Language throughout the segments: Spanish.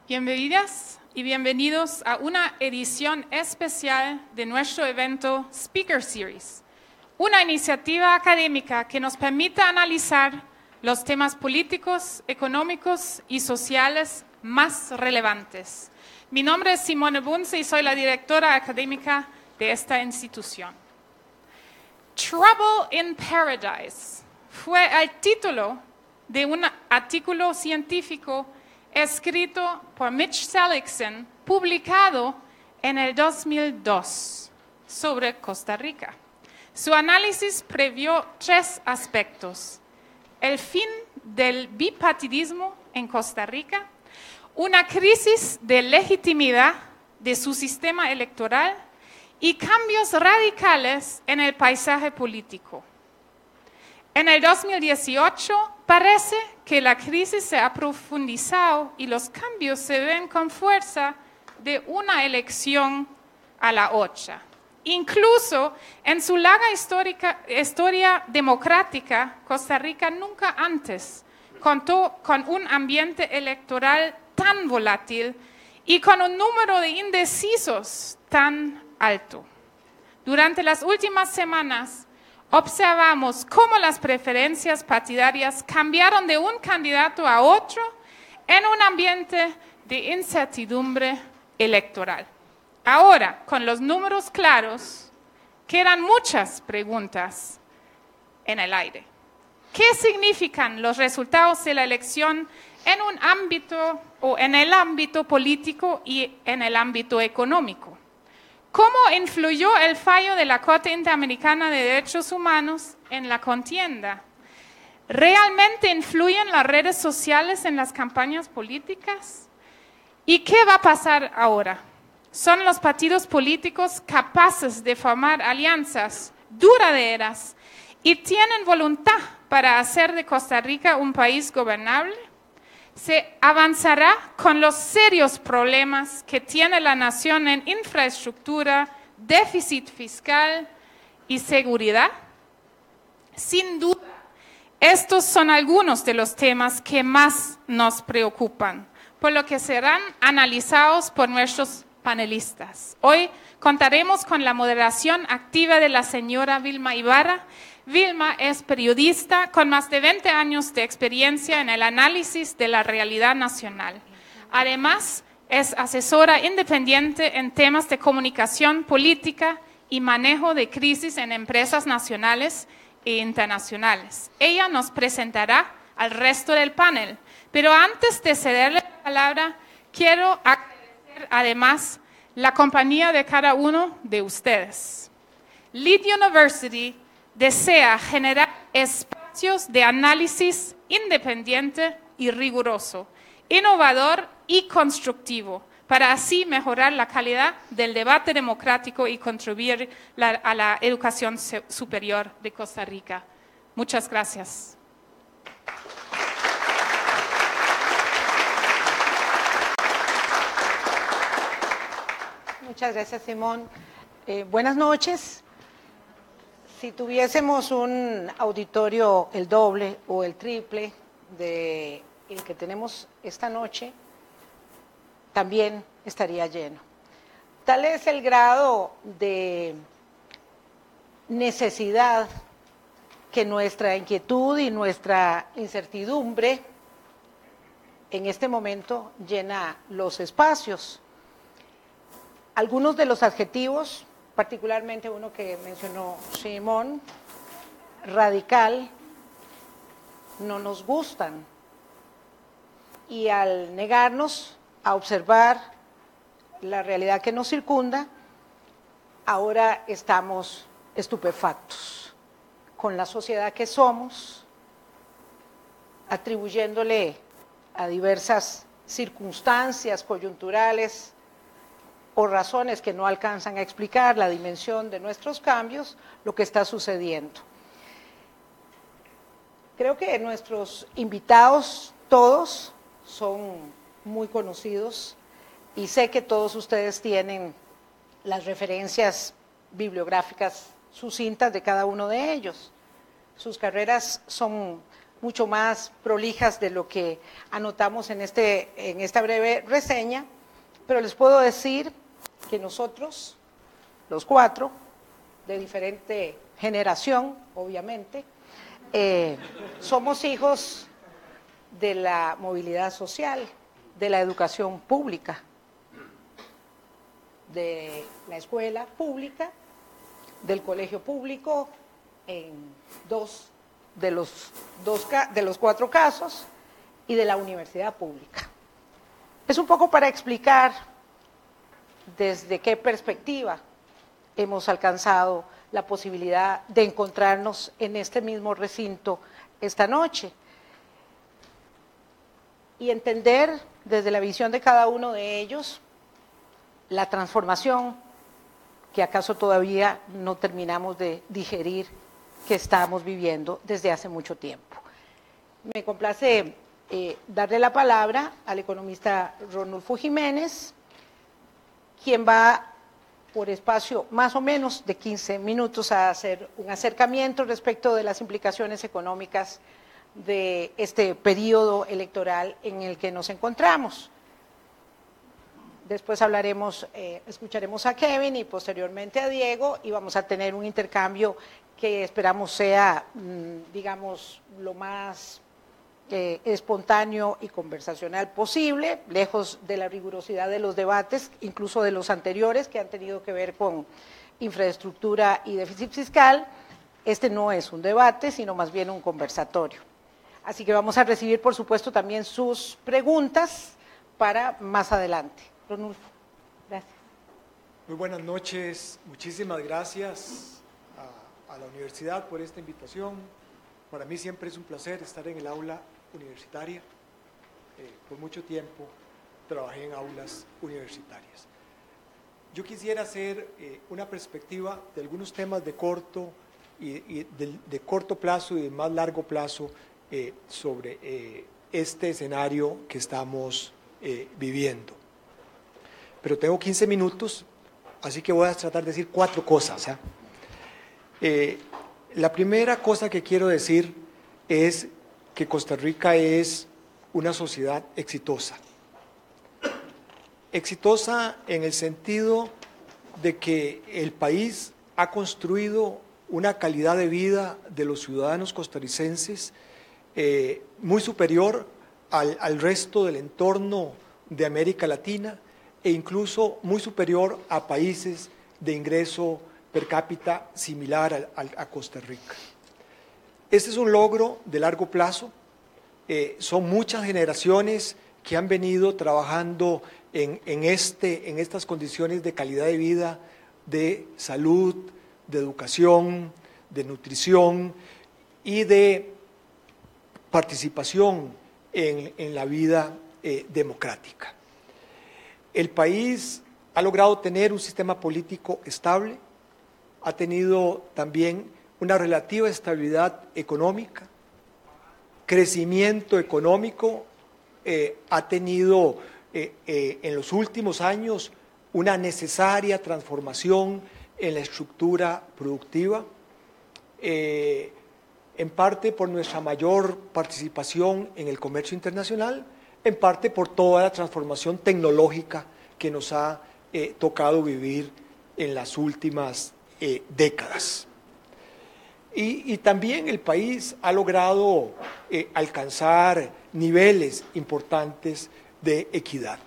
Bienvenidas y bienvenidos a una edición especial de nuestro evento Speaker Series, una iniciativa académica que nos permite analizar los temas políticos, económicos y sociales más relevantes. Mi nombre es Simone Bunze y soy la directora académica de esta institución. Trouble in Paradise fue el título de un artículo científico escrito por Mitch Seligson, publicado en el 2002 sobre Costa Rica. Su análisis previó 3 aspectos: el fin del bipartidismo en Costa Rica, una crisis de legitimidad de su sistema electoral y cambios radicales en el paisaje político. En el 2018 parece que la crisis se ha profundizado y los cambios se ven con fuerza de una elección a la otra. Incluso en su larga historia democrática, Costa Rica nunca antes contó con un ambiente electoral tan volátil y con un número de indecisos tan alto. Durante las últimas semanas, observamos cómo las preferencias partidarias cambiaron de un candidato a otro en un ambiente de incertidumbre electoral. Ahora, con los números claros, quedan muchas preguntas en el aire. ¿Qué significan los resultados de la elección en un ámbito o en el ámbito político y en el ámbito económico? ¿Cómo influyó el fallo de la Corte Interamericana de Derechos Humanos en la contienda? ¿Realmente influyen las redes sociales en las campañas políticas? ¿Y qué va a pasar ahora? ¿Son los partidos políticos capaces de formar alianzas duraderas y tienen voluntad para hacer de Costa Rica un país gobernable? ¿Se avanzará con los serios problemas que tiene la nación en infraestructura, déficit fiscal y seguridad? Sin duda, estos son algunos de los temas que más nos preocupan, por lo que serán analizados por nuestros panelistas. Hoy contaremos con la moderación activa de la señora Vilma Ibarra. Vilma es periodista con más de 20 años de experiencia en el análisis de la realidad nacional. Además, es asesora independiente en temas de comunicación política y manejo de crisis en empresas nacionales e internacionales. Ella nos presentará al resto del panel, pero antes de cederle la palabra, quiero agradecer además la compañía de cada uno de ustedes. Lead University desea generar espacios de análisis independiente y riguroso, innovador y constructivo, para así mejorar la calidad del debate democrático y contribuir a la educación superior de Costa Rica. Muchas gracias. Muchas gracias, Simón. Buenas noches. Si tuviésemos un auditorio el doble o el triple de el que tenemos esta noche, también estaría lleno. Tal es el grado de necesidad que nuestra inquietud y nuestra incertidumbre en este momento llena los espacios. Algunos de los adjetivos, particularmente uno que mencionó Simón, radical, no nos gustan. Y al negarnos a observar la realidad que nos circunda, ahora estamos estupefactos con la sociedad que somos, atribuyéndole a diversas circunstancias coyunturales o razones que no alcanzan a explicar la dimensión de nuestros cambios, lo que está sucediendo. Creo que nuestros invitados, todos, son muy conocidos y sé que todos ustedes tienen las referencias bibliográficas sucintas de cada uno de ellos. Sus carreras son mucho más prolijas de lo que anotamos en esta breve reseña, pero les puedo decir que nosotros, los cuatro, de diferente generación, obviamente, somos hijos de la movilidad social, de la educación pública, de la escuela pública, del colegio público, en dos de los cuatro casos, y de la universidad pública. Es un poco para explicar desde qué perspectiva hemos alcanzado la posibilidad de encontrarnos en este mismo recinto esta noche y entender desde la visión de cada uno de ellos la transformación que acaso todavía no terminamos de digerir que estamos viviendo desde hace mucho tiempo. Me complace darle la palabra al economista Ronulfo Jiménez, quien va por espacio más o menos de 15 minutos a hacer un acercamiento respecto de las implicaciones económicas de este periodo electoral en el que nos encontramos. Después escucharemos a Kevin y posteriormente a Diego y vamos a tener un intercambio que esperamos sea, digamos, lo más espontáneo y conversacional posible, lejos de la rigurosidad de los debates, incluso de los anteriores que han tenido que ver con infraestructura y déficit fiscal. Este no es un debate, sino más bien un conversatorio. Así que vamos a recibir, por supuesto, también sus preguntas para más adelante. Ronulfo, gracias. Muy buenas noches, muchísimas gracias a la universidad por esta invitación. Para mí siempre es un placer estar en el aula universitaria. Por mucho tiempo trabajé en aulas universitarias. Yo quisiera hacer una perspectiva de algunos temas de corto plazo y de más largo plazo sobre este escenario que estamos viviendo. Pero tengo 15 minutos, así que voy a tratar de decir 4 cosas. La primera cosa que quiero decir es que Costa Rica es una sociedad exitosa. Exitosa en el sentido de que el país ha construido una calidad de vida de los ciudadanos costarricenses muy superior al resto del entorno de América Latina e incluso muy superior a países de ingreso per cápita similar a Costa Rica. Este es un logro de largo plazo. Son muchas generaciones que han venido trabajando en estas condiciones de calidad de vida, de salud, de educación, de nutrición y de participación en la vida democrática. El país ha logrado tener un sistema político estable, ha tenido también una relativa estabilidad económica, crecimiento económico, ha tenido en los últimos años una necesaria transformación en la estructura productiva, en parte por nuestra mayor participación en el comercio internacional, en parte por toda la transformación tecnológica que nos ha tocado vivir en las últimas décadas. Y también el país ha logrado alcanzar niveles importantes de equidad.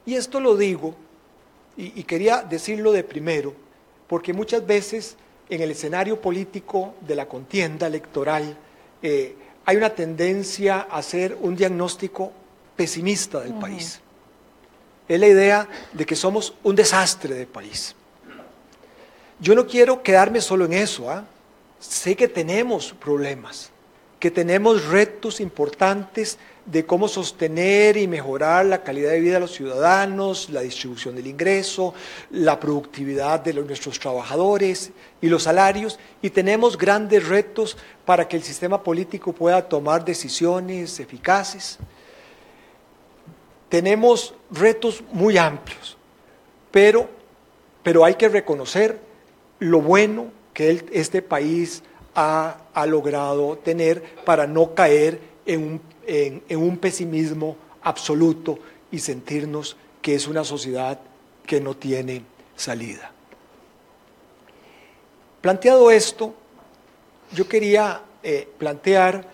Y esto lo digo, y quería decirlo de primero, porque muchas veces en el escenario político de la contienda electoral hay una tendencia a hacer un diagnóstico pesimista del país. Es la idea de que somos un desastre de país. Yo no quiero quedarme solo en eso. Sé que tenemos problemas, que tenemos retos importantes de cómo sostener y mejorar la calidad de vida de los ciudadanos, la distribución del ingreso, la productividad de nuestros trabajadores y los salarios, y tenemos grandes retos para que el sistema político pueda tomar decisiones eficaces. Tenemos retos muy amplios, pero hay que reconocer lo bueno que este país ha logrado tener para no caer en un pesimismo absoluto y sentirnos que es una sociedad que no tiene salida. Planteado esto, yo quería plantear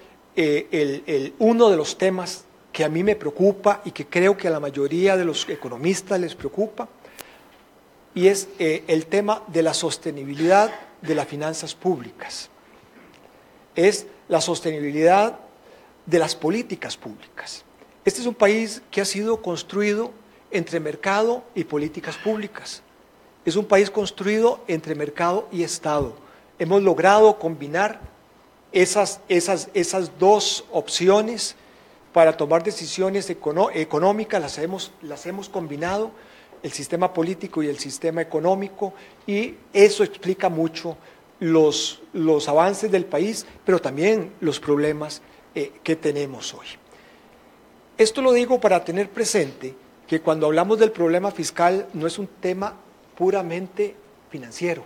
uno de los temas que a mí me preocupa y que creo que a la mayoría de los economistas les preocupa, y es el tema de la sostenibilidad de las finanzas públicas. Es la sostenibilidad de las políticas públicas. Este es un país que ha sido construido entre mercado y políticas públicas. Es un país construido entre mercado y Estado. Hemos logrado combinar esas dos opciones para tomar decisiones económicas, las hemos combinado, el sistema político y el sistema económico, y eso explica mucho los avances del país, pero también los problemas que tenemos hoy. Esto lo digo para tener presente que cuando hablamos del problema fiscal no es un tema puramente financiero,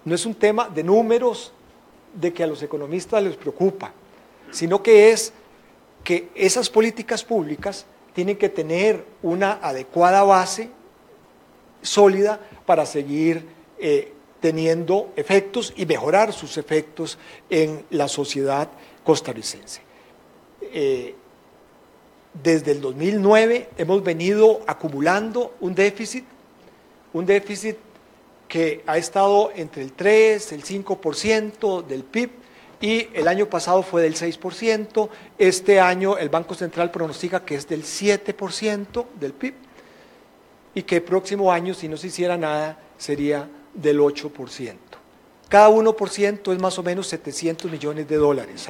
no es un tema de números de que a los economistas les preocupa, sino que es que esas políticas públicas tienen que tener una adecuada base sólida para seguir teniendo efectos y mejorar sus efectos en la sociedad costarricense. Desde el 2009 hemos venido acumulando un déficit que ha estado entre el 3, el 5% del PIB, y el año pasado fue del 6%, este año el Banco Central pronostica que es del 7% del PIB, y que el próximo año, si no se hiciera nada, sería del 8%. Cada 1% es más o menos 700 millones de dólares,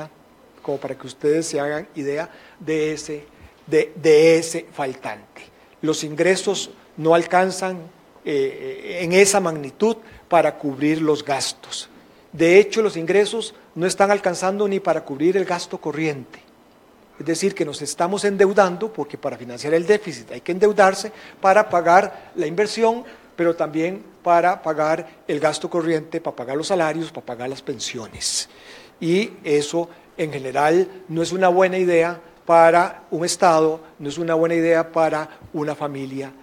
como para que ustedes se hagan idea de ese faltante. Los ingresos no alcanzan en esa magnitud para cubrir los gastos. De hecho, los ingresos no están alcanzando ni para cubrir el gasto corriente. Es decir, que nos estamos endeudando, porque para financiar el déficit hay que endeudarse para pagar la inversión, pero también para pagar el gasto corriente, para pagar los salarios, para pagar las pensiones. Y eso, en general, no es una buena idea para un Estado, no es una buena idea para una familia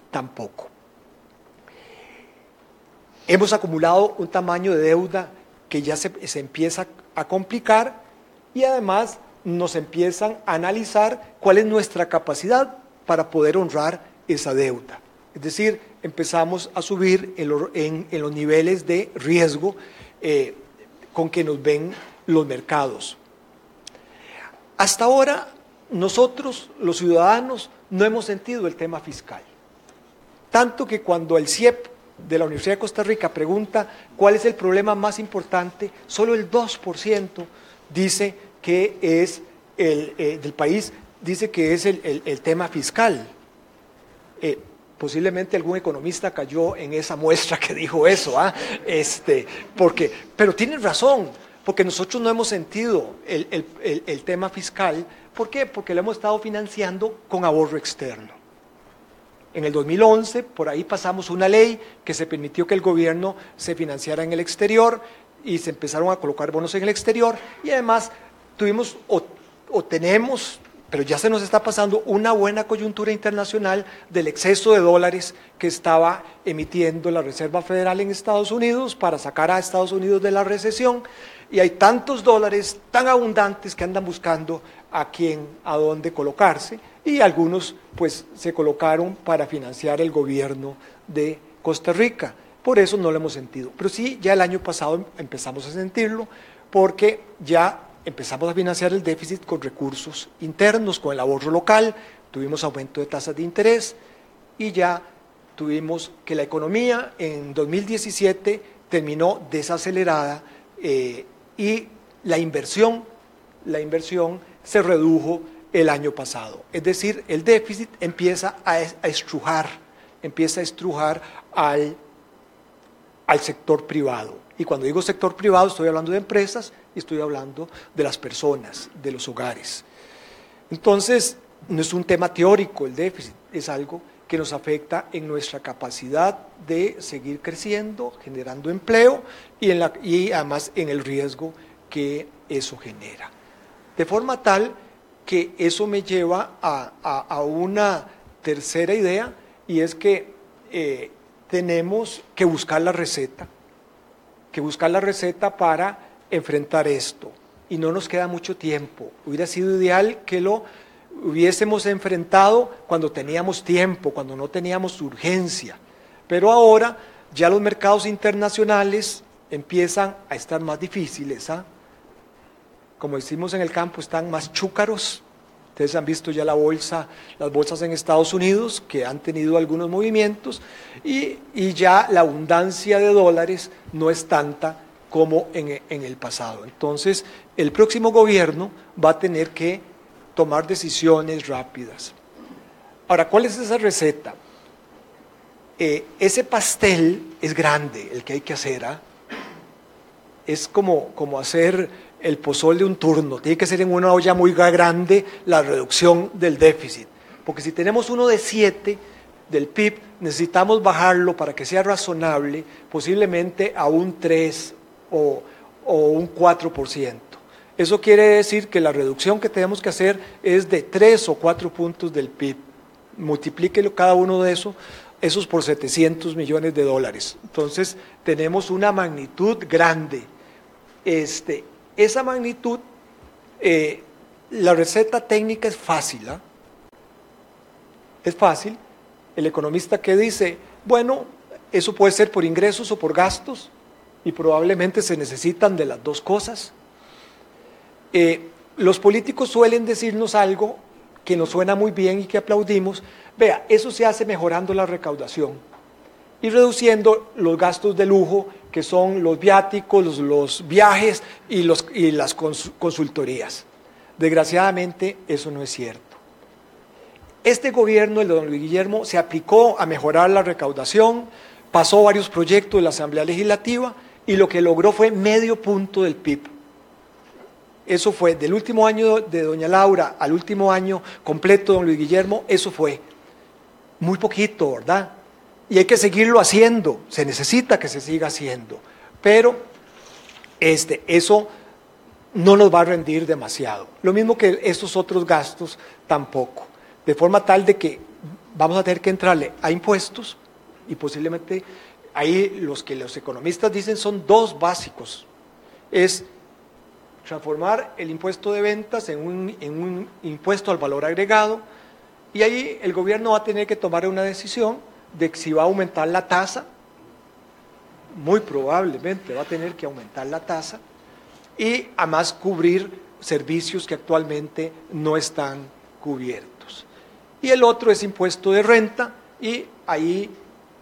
tampoco. Hemos acumulado un tamaño de deuda que ya se empieza a complicar, y además nos empiezan a analizar cuál es nuestra capacidad para poder honrar esa deuda. Es decir, empezamos a subir en los niveles de riesgo con que nos ven los mercados. Hasta ahora, nosotros, los ciudadanos, no hemos sentido el tema fiscal. Tanto que cuando el CIEP de la Universidad de Costa Rica pregunta cuál es el problema más importante, solo el 2% dice que es del país, dice que es el tema fiscal. Posiblemente algún economista cayó en esa muestra que dijo eso, pero tienen razón, porque nosotros no hemos sentido el tema fiscal. ¿Por qué? Porque lo hemos estado financiando con ahorro externo. En el 2011, por ahí pasamos una ley que se permitió que el gobierno se financiara en el exterior, y se empezaron a colocar bonos en el exterior, y además tuvimos o tenemos, pero ya se nos está pasando, una buena coyuntura internacional del exceso de dólares que estaba emitiendo la Reserva Federal en Estados Unidos para sacar a Estados Unidos de la recesión, y hay tantos dólares tan abundantes que andan buscando a dónde colocarse, y algunos pues se colocaron para financiar el gobierno de Costa Rica. Por eso no lo hemos sentido, pero sí, ya el año pasado empezamos a sentirlo, porque ya empezamos a financiar el déficit con recursos internos, con el ahorro local, tuvimos aumento de tasas de interés, y ya tuvimos que la economía en 2017 terminó desacelerada, y la inversión se redujo el año pasado. Es decir, el déficit empieza a estrujar al sector privado. Y cuando digo sector privado, estoy hablando de empresas y estoy hablando de las personas, de los hogares. Entonces, no es un tema teórico el déficit, es algo que nos afecta en nuestra capacidad de seguir creciendo, generando empleo y además en el riesgo que eso genera. De forma tal que eso me lleva a una tercera idea, y es que tenemos que buscar la receta para enfrentar esto. Y no nos queda mucho tiempo. Hubiera sido ideal que lo hubiésemos enfrentado cuando teníamos tiempo, cuando no teníamos urgencia. Pero ahora ya los mercados internacionales empiezan a estar más difíciles, ¿ah? Como decimos en el campo, están más chúcaros. Ustedes han visto ya las bolsas en Estados Unidos, que han tenido algunos movimientos, y ya la abundancia de dólares no es tanta como en el pasado. Entonces, el próximo gobierno va a tener que tomar decisiones rápidas. Ahora, ¿cuál es esa receta? Ese pastel es grande, el que hay que hacer, ¿ah? Es como hacer el pozol de un turno, tiene que ser en una olla muy grande la reducción del déficit, porque si tenemos uno de 7 del PIB, necesitamos bajarlo para que sea razonable, posiblemente a un 3 o un 4%. Eso quiere decir que la reducción que tenemos que hacer es de 3 o 4 puntos del PIB. Multiplíquelo cada uno de esos por 700 millones de dólares. Entonces, tenemos una magnitud grande. Esa magnitud, la receta técnica es fácil, ¿eh? Es fácil. El economista que dice, bueno, eso puede ser por ingresos o por gastos, y probablemente se necesitan de las dos cosas. Los políticos suelen decirnos algo que nos suena muy bien y que aplaudimos. Vea, eso se hace mejorando la recaudación y reduciendo los gastos de lujo, que son los viáticos, los viajes y las consultorías. Desgraciadamente, eso no es cierto. Este gobierno, el de don Luis Guillermo, se aplicó a mejorar la recaudación, pasó varios proyectos de la Asamblea Legislativa y lo que logró fue medio punto del PIB. Eso fue del último año de doña Laura al último año completo de don Luis Guillermo, eso fue muy poquito, ¿verdad? Y hay que seguirlo haciendo, se necesita que se siga haciendo, pero eso no nos va a rendir demasiado. Lo mismo que estos otros gastos tampoco, de forma tal de que vamos a tener que entrarle a impuestos y posiblemente ahí los que los economistas dicen son dos básicos, es transformar el impuesto de ventas en un impuesto al valor agregado, y ahí el gobierno va a tener que tomar una decisión de si va a aumentar la tasa, muy probablemente va a tener que aumentar la tasa, y además cubrir servicios que actualmente no están cubiertos. Y el otro es impuesto de renta, y ahí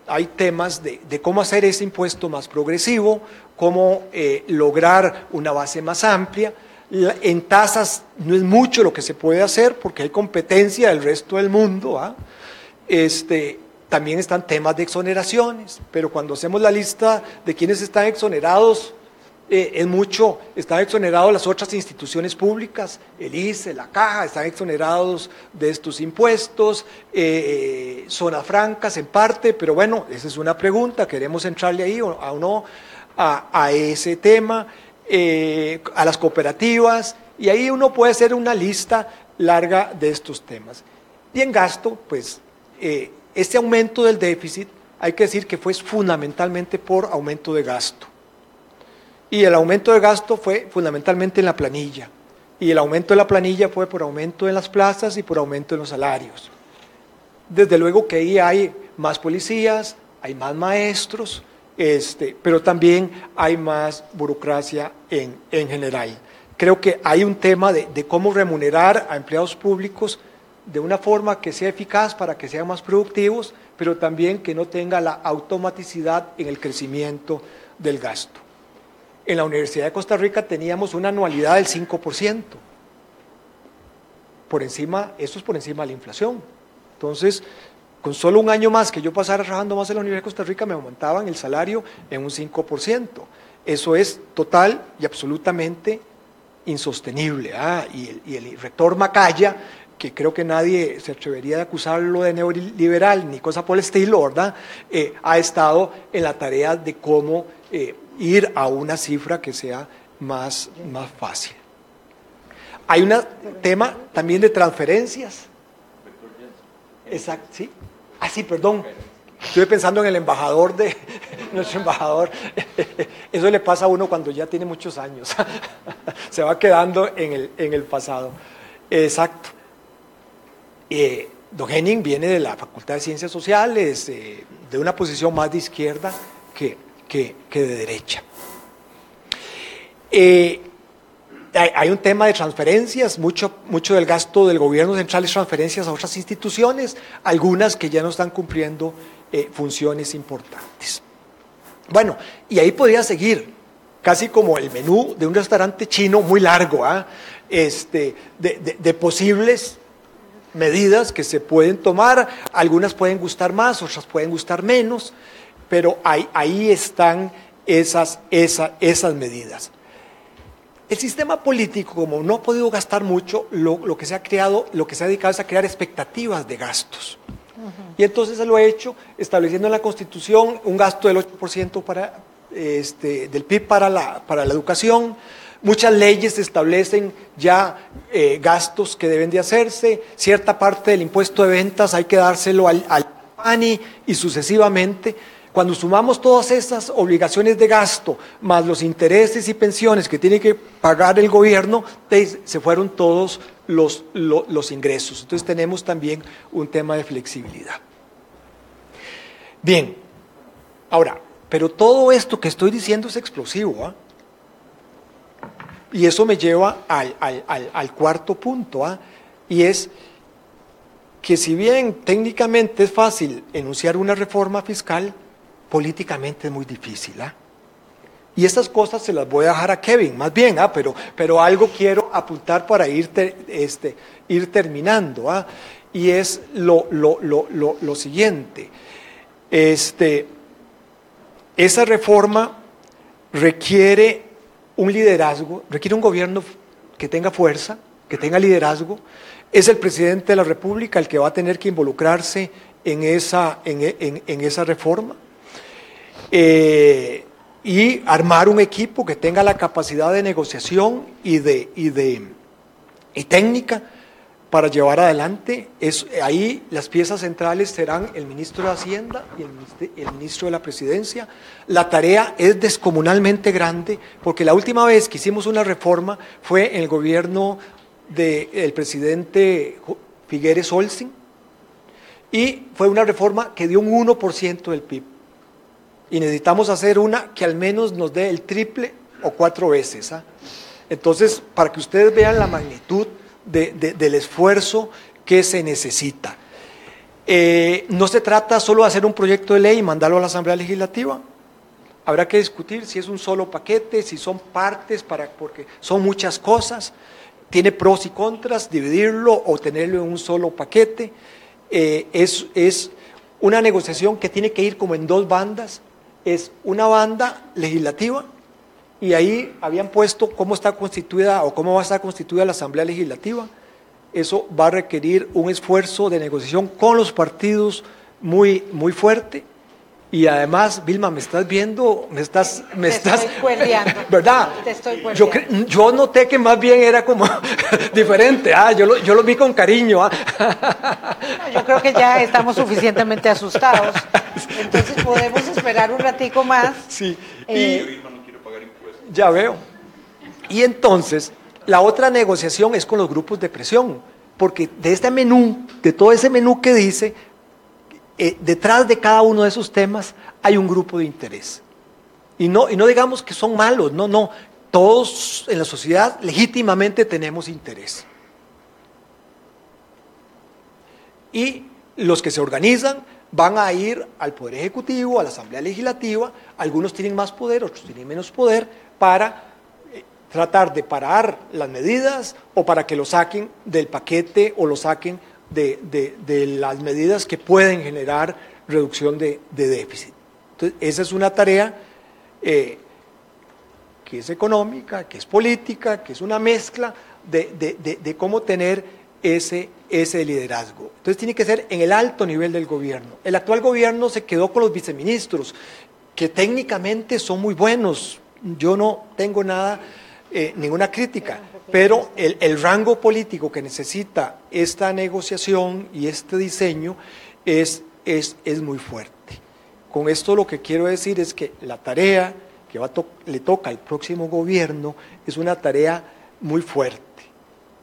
hay temas de cómo hacer ese impuesto más progresivo, cómo lograr una base más amplia. En tasas no es mucho lo que se puede hacer porque hay competencia del resto del mundo, ¿ah? También están temas de exoneraciones, pero cuando hacemos la lista de quienes están exonerados, es mucho, están exonerados las otras instituciones públicas, el ICE, la Caja, están exonerados de estos impuestos, zonas francas en parte, pero bueno, esa es una pregunta, queremos entrarle ahí o no a ese tema, a las cooperativas, y ahí uno puede hacer una lista larga de estos temas. Y en gasto, pues, este aumento del déficit, hay que decir que fue fundamentalmente por aumento de gasto. Y el aumento de gasto fue fundamentalmente en la planilla. Y el aumento de la planilla fue por aumento en las plazas y por aumento en los salarios. Desde luego que ahí hay más policías, hay más maestros, pero también hay más burocracia en general. Creo que hay un tema de cómo remunerar a empleados públicos de una forma que sea eficaz para que sean más productivos, pero también que no tenga la automaticidad en el crecimiento del gasto. En la Universidad de Costa Rica teníamos una anualidad del 5%. Eso es por encima de la inflación. Entonces, con solo un año más que yo pasara trabajando más en la Universidad de Costa Rica, me aumentaban el salario en un 5%. Eso es total y absolutamente insostenible. Y el rector Macaya, que creo que nadie se atrevería a acusarlo de neoliberal ni cosa por el estilo, ¿verdad? Ha estado en la tarea de cómo ir a una cifra que sea más fácil. Hay un tema también de transferencias. Exacto, sí. Ah, sí, perdón. Estuve pensando en el embajador nuestro embajador. Eso le pasa a uno cuando ya tiene muchos años. Se va quedando en el pasado. Exacto. Don Henning viene de la Facultad de Ciencias Sociales, de una posición más de izquierda que de derecha. Hay un tema de transferencias, mucho del gasto del gobierno central es transferencias a otras instituciones, algunas que ya no están cumpliendo funciones importantes. Bueno, y ahí podría seguir, casi como el menú de un restaurante chino muy largo, de posibles medidas que se pueden tomar, algunas pueden gustar más, otras pueden gustar menos, pero ahí están esas medidas. El sistema político, como no ha podido gastar mucho, lo que se ha creado, lo que se ha dedicado es a crear expectativas de gastos. Y entonces se lo ha hecho estableciendo en la Constitución un gasto del 8% del PIB para la educación. Muchas leyes establecen ya gastos que deben de hacerse, cierta parte del impuesto de ventas hay que dárselo al PANI y sucesivamente. Cuando sumamos todas esas obligaciones de gasto, más los intereses y pensiones que tiene que pagar el gobierno, se fueron todos los ingresos. Entonces tenemos también un tema de flexibilidad. Bien, ahora, pero todo esto que estoy diciendo es explosivo, ¿ah? Y eso me lleva al cuarto punto, ¿ah? Y es que si bien técnicamente es fácil enunciar una reforma fiscal, políticamente es muy difícil, ¿ah? Y estas cosas se las voy a dejar a Kevin, más bien, pero algo quiero apuntar para ir terminando, ¿ah? Y es lo siguiente. Esa reforma requiere un liderazgo, requiere un gobierno que tenga fuerza, que tenga liderazgo. Es el presidente de la República el que va a tener que involucrarse en esa reforma. Y armar un equipo que tenga la capacidad de negociación y técnica para llevar adelante. Ahí las piezas centrales serán el ministro de Hacienda y el ministro de la Presidencia. La tarea es descomunalmente grande porque la última vez que hicimos una reforma fue en el gobierno del presidente Figueres Olsen y fue una reforma que dio un 1% del PIB. Y necesitamos hacer una que al menos nos dé el triple o 4 veces. ¿Ah? Entonces, para que ustedes vean la magnitud del esfuerzo que se necesita. No se trata solo de hacer un proyecto de ley y mandarlo a la Asamblea Legislativa. Habrá que discutir si es un solo paquete, si son partes, porque son muchas cosas. Tiene pros y contras, dividirlo o tenerlo en un solo paquete. Es una negociación que tiene que ir como en 2 bandas. Es una banda legislativa y ahí habían puesto cómo está constituida o cómo va a estar constituida la Asamblea Legislativa. Eso va a requerir un esfuerzo de negociación con los partidos muy fuerte. Y además, Vilma, me estás viendo, me estás, estoy cuerdeando, ¿verdad? Te estoy cuerdeando. Yo noté que más bien era como diferente, yo lo vi con cariño. No, yo creo que ya estamos suficientemente asustados, entonces podemos esperar un ratico más. Sí, ya veo. Y entonces, la otra negociación es con los grupos de presión, porque de este menú, de todo ese menú que dice, detrás de cada uno de esos temas hay un grupo de interés. Y no digamos que son malos, no. Todos en la sociedad legítimamente tenemos interés. Y los que se organizan van a ir al Poder Ejecutivo, a la Asamblea Legislativa, algunos tienen más poder, otros tienen menos poder, para tratar de parar las medidas o para que lo saquen del paquete o lo saquen de las medidas que pueden generar reducción de déficit. Entonces, esa es una tarea que es económica, que es política, que es una mezcla de cómo tener ese liderazgo. Entonces tiene que ser en el alto nivel del gobierno. El actual gobierno se quedó con los viceministros, que técnicamente son muy buenos. Yo no tengo ninguna crítica, pero el rango político que necesita esta negociación y este diseño es muy fuerte. Con esto lo que quiero decir es que la tarea que le toca al próximo gobierno es una tarea muy fuerte.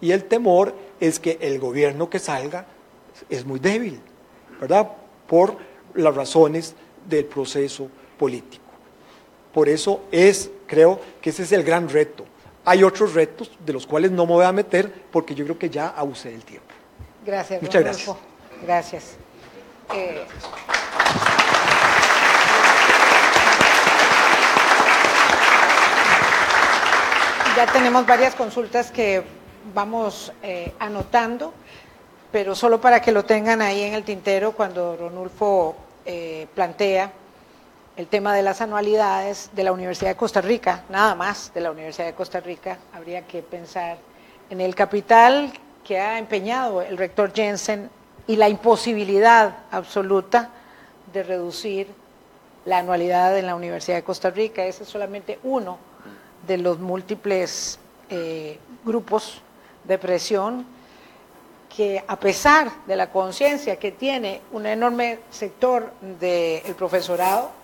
Y el temor es que el gobierno que salga es muy débil, ¿verdad? Por las razones del proceso político. Por eso creo que ese es el gran reto. Hay otros retos de los cuales no me voy a meter porque yo creo que ya abusé del tiempo. Gracias. Muchas gracias. Gracias. Ya tenemos varias consultas que vamos anotando, pero solo para que lo tengan ahí en el tintero cuando Ronulfo plantea el tema de las anualidades de la Universidad de Costa Rica, nada más de la Universidad de Costa Rica, habría que pensar en el capital que ha empeñado el rector Jensen y la imposibilidad absoluta de reducir la anualidad en la Universidad de Costa Rica. Ese es solamente uno de los múltiples grupos de presión que, a pesar de la conciencia que tiene un enorme sector del profesorado,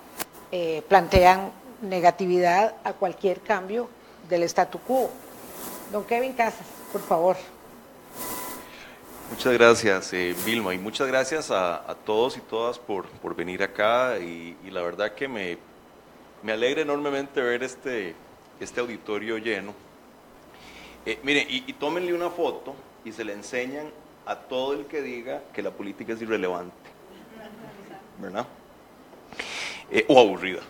plantean negatividad a cualquier cambio del statu quo. Don Kevin Casas, por favor. Muchas gracias, Vilma, y muchas gracias a todos y todas por venir acá, y la verdad que me alegra enormemente ver este auditorio lleno. Miren, y tómenle una foto y se le enseñan a todo el que diga que la política es irrelevante, ¿verdad? O aburrida.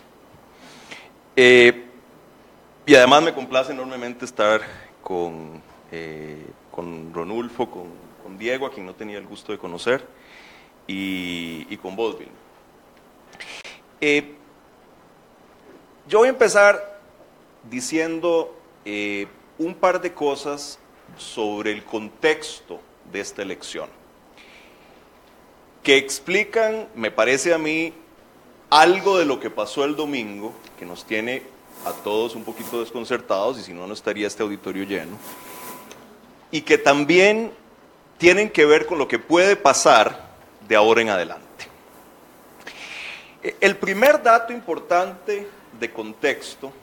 Y además me complace enormemente estar con Ronulfo, con Diego, a quien no tenía el gusto de conocer, y con vos, Vilma. Yo voy a empezar diciendo un par de cosas sobre el contexto de esta elección, que explican, me parece a mí, algo de lo que pasó el domingo, que nos tiene a todos un poquito desconcertados, y si no, no estaría este auditorio lleno, y que también tienen que ver con lo que puede pasar de ahora en adelante. El primer dato importante de contexto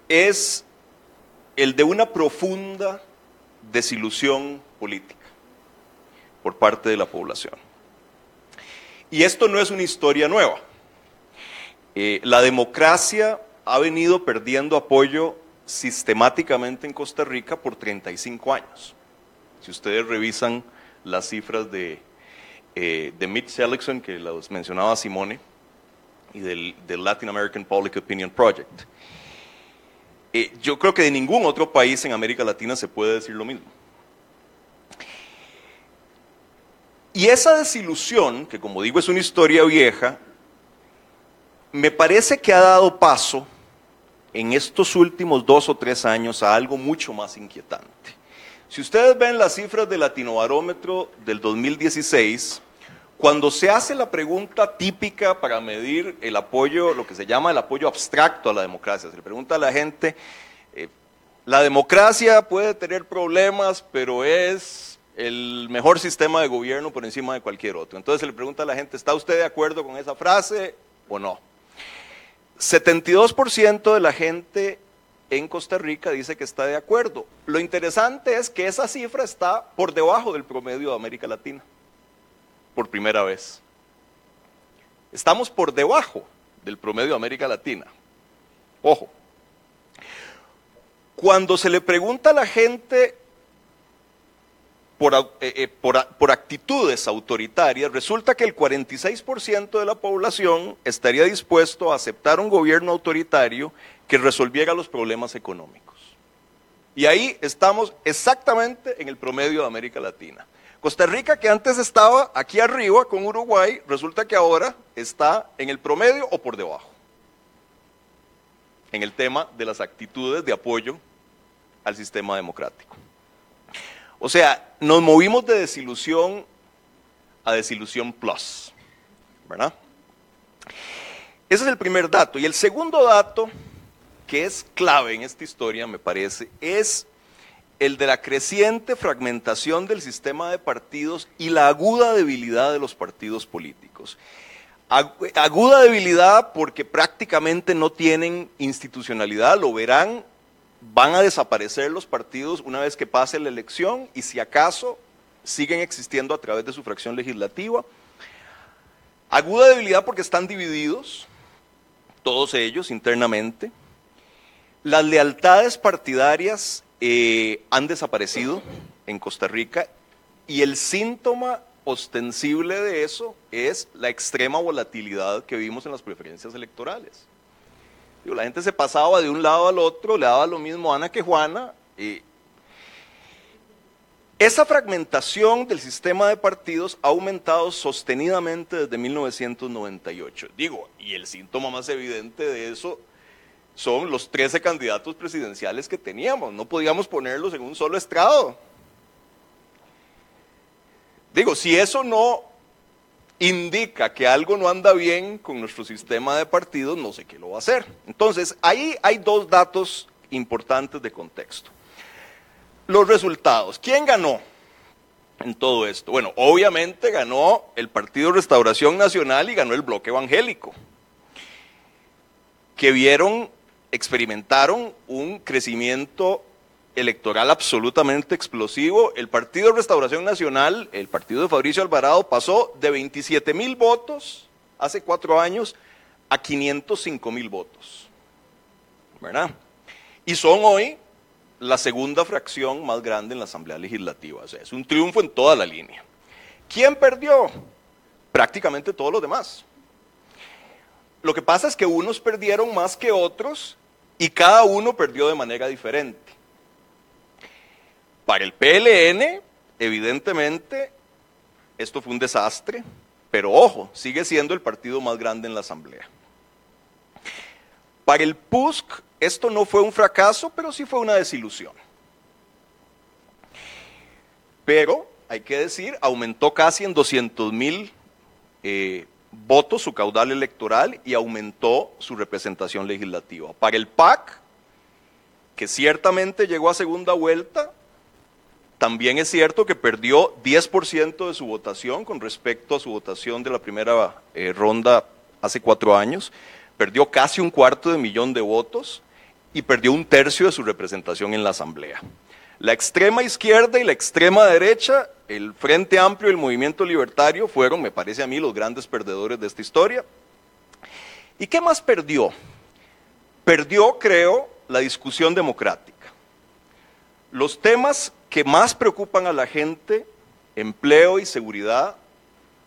es el de una profunda desilusión política por parte de la población. Y esto no es una historia nueva. La democracia ha venido perdiendo apoyo sistemáticamente en Costa Rica por 35 años. Si ustedes revisan las cifras de Mitch Seligson, que los mencionaba Simone, y del Latin American Public Opinion Project, yo creo que de ningún otro país en América Latina se puede decir lo mismo. Y esa desilusión, que como digo es una historia vieja, me parece que ha dado paso en estos últimos 2 o 3 años a algo mucho más inquietante. Si ustedes ven las cifras del Latinobarómetro del 2016, cuando se hace la pregunta típica para medir el apoyo, lo que se llama el apoyo abstracto a la democracia, se le pregunta a la gente, la democracia puede tener problemas, pero es el mejor sistema de gobierno por encima de cualquier otro. Entonces se le pregunta a la gente, ¿está usted de acuerdo con esa frase o no? 72% de la gente en Costa Rica dice que está de acuerdo. Lo interesante es que esa cifra está por debajo del promedio de América Latina, por primera vez. Estamos por debajo del promedio de América Latina. Ojo. Cuando se le pregunta a la gente por actitudes autoritarias, resulta que el 46% de la población estaría dispuesto a aceptar un gobierno autoritario que resolviera los problemas económicos. Y ahí estamos exactamente en el promedio de América Latina. Costa Rica, que antes estaba aquí arriba con Uruguay, resulta que ahora está en el promedio o por debajo, en el tema de las actitudes de apoyo al sistema democrático. O sea, nos movimos de desilusión a desilusión plus, ¿verdad? Ese es el primer dato. Y el segundo dato, que es clave en esta historia, me parece, es el de la creciente fragmentación del sistema de partidos y la aguda debilidad de los partidos políticos. Aguda debilidad porque prácticamente no tienen institucionalidad, lo verán, van a desaparecer los partidos una vez que pase la elección y si acaso siguen existiendo a través de su fracción legislativa. Aguda debilidad porque están divididos, todos ellos internamente. Las lealtades partidarias han desaparecido en Costa Rica y el síntoma ostensible de eso es la extrema volatilidad que vimos en las preferencias electorales. Digo, la gente se pasaba de un lado al otro, le daba lo mismo a Ana que Juana. Esa fragmentación del sistema de partidos ha aumentado sostenidamente desde 1998. Digo, y el síntoma más evidente de eso son los 13 candidatos presidenciales que teníamos. No podíamos ponerlos en un solo estrado. Digo, si eso no indica que algo no anda bien con nuestro sistema de partidos, no sé qué lo va a hacer. Entonces, ahí hay dos datos importantes de contexto. Los resultados. ¿Quién ganó en todo esto? Bueno, obviamente ganó el Partido Restauración Nacional y ganó el Bloque Evangélico, que experimentaron un crecimiento electoral absolutamente explosivo. El Partido Restauración Nacional, el partido de Fabricio Alvarado, pasó de 27,000 votos hace 4 años a 505,000 votos, ¿verdad? Y son hoy la segunda fracción más grande en la Asamblea Legislativa. O sea, es un triunfo en toda la línea. ¿Quién perdió? Prácticamente todos los demás. Lo que pasa es que unos perdieron más que otros y cada uno perdió de manera diferente. Para el PLN, evidentemente, esto fue un desastre, pero ojo, sigue siendo el partido más grande en la Asamblea. Para el PUSC, esto no fue un fracaso, pero sí fue una desilusión. Pero, hay que decir, aumentó casi en 200,000 votos su caudal electoral y aumentó su representación legislativa. Para el PAC, que ciertamente llegó a segunda vuelta, también es cierto que perdió 10% de su votación con respecto a su votación de la primera ronda hace 4 años, perdió casi 250,000 de votos y perdió 1/3 de su representación en la Asamblea. La extrema izquierda y la extrema derecha, el Frente Amplio y el Movimiento Libertario fueron, me parece a mí, los grandes perdedores de esta historia. ¿Y qué más perdió? Perdió, creo, la discusión democrática. Los temas que más preocupan a la gente, empleo y seguridad,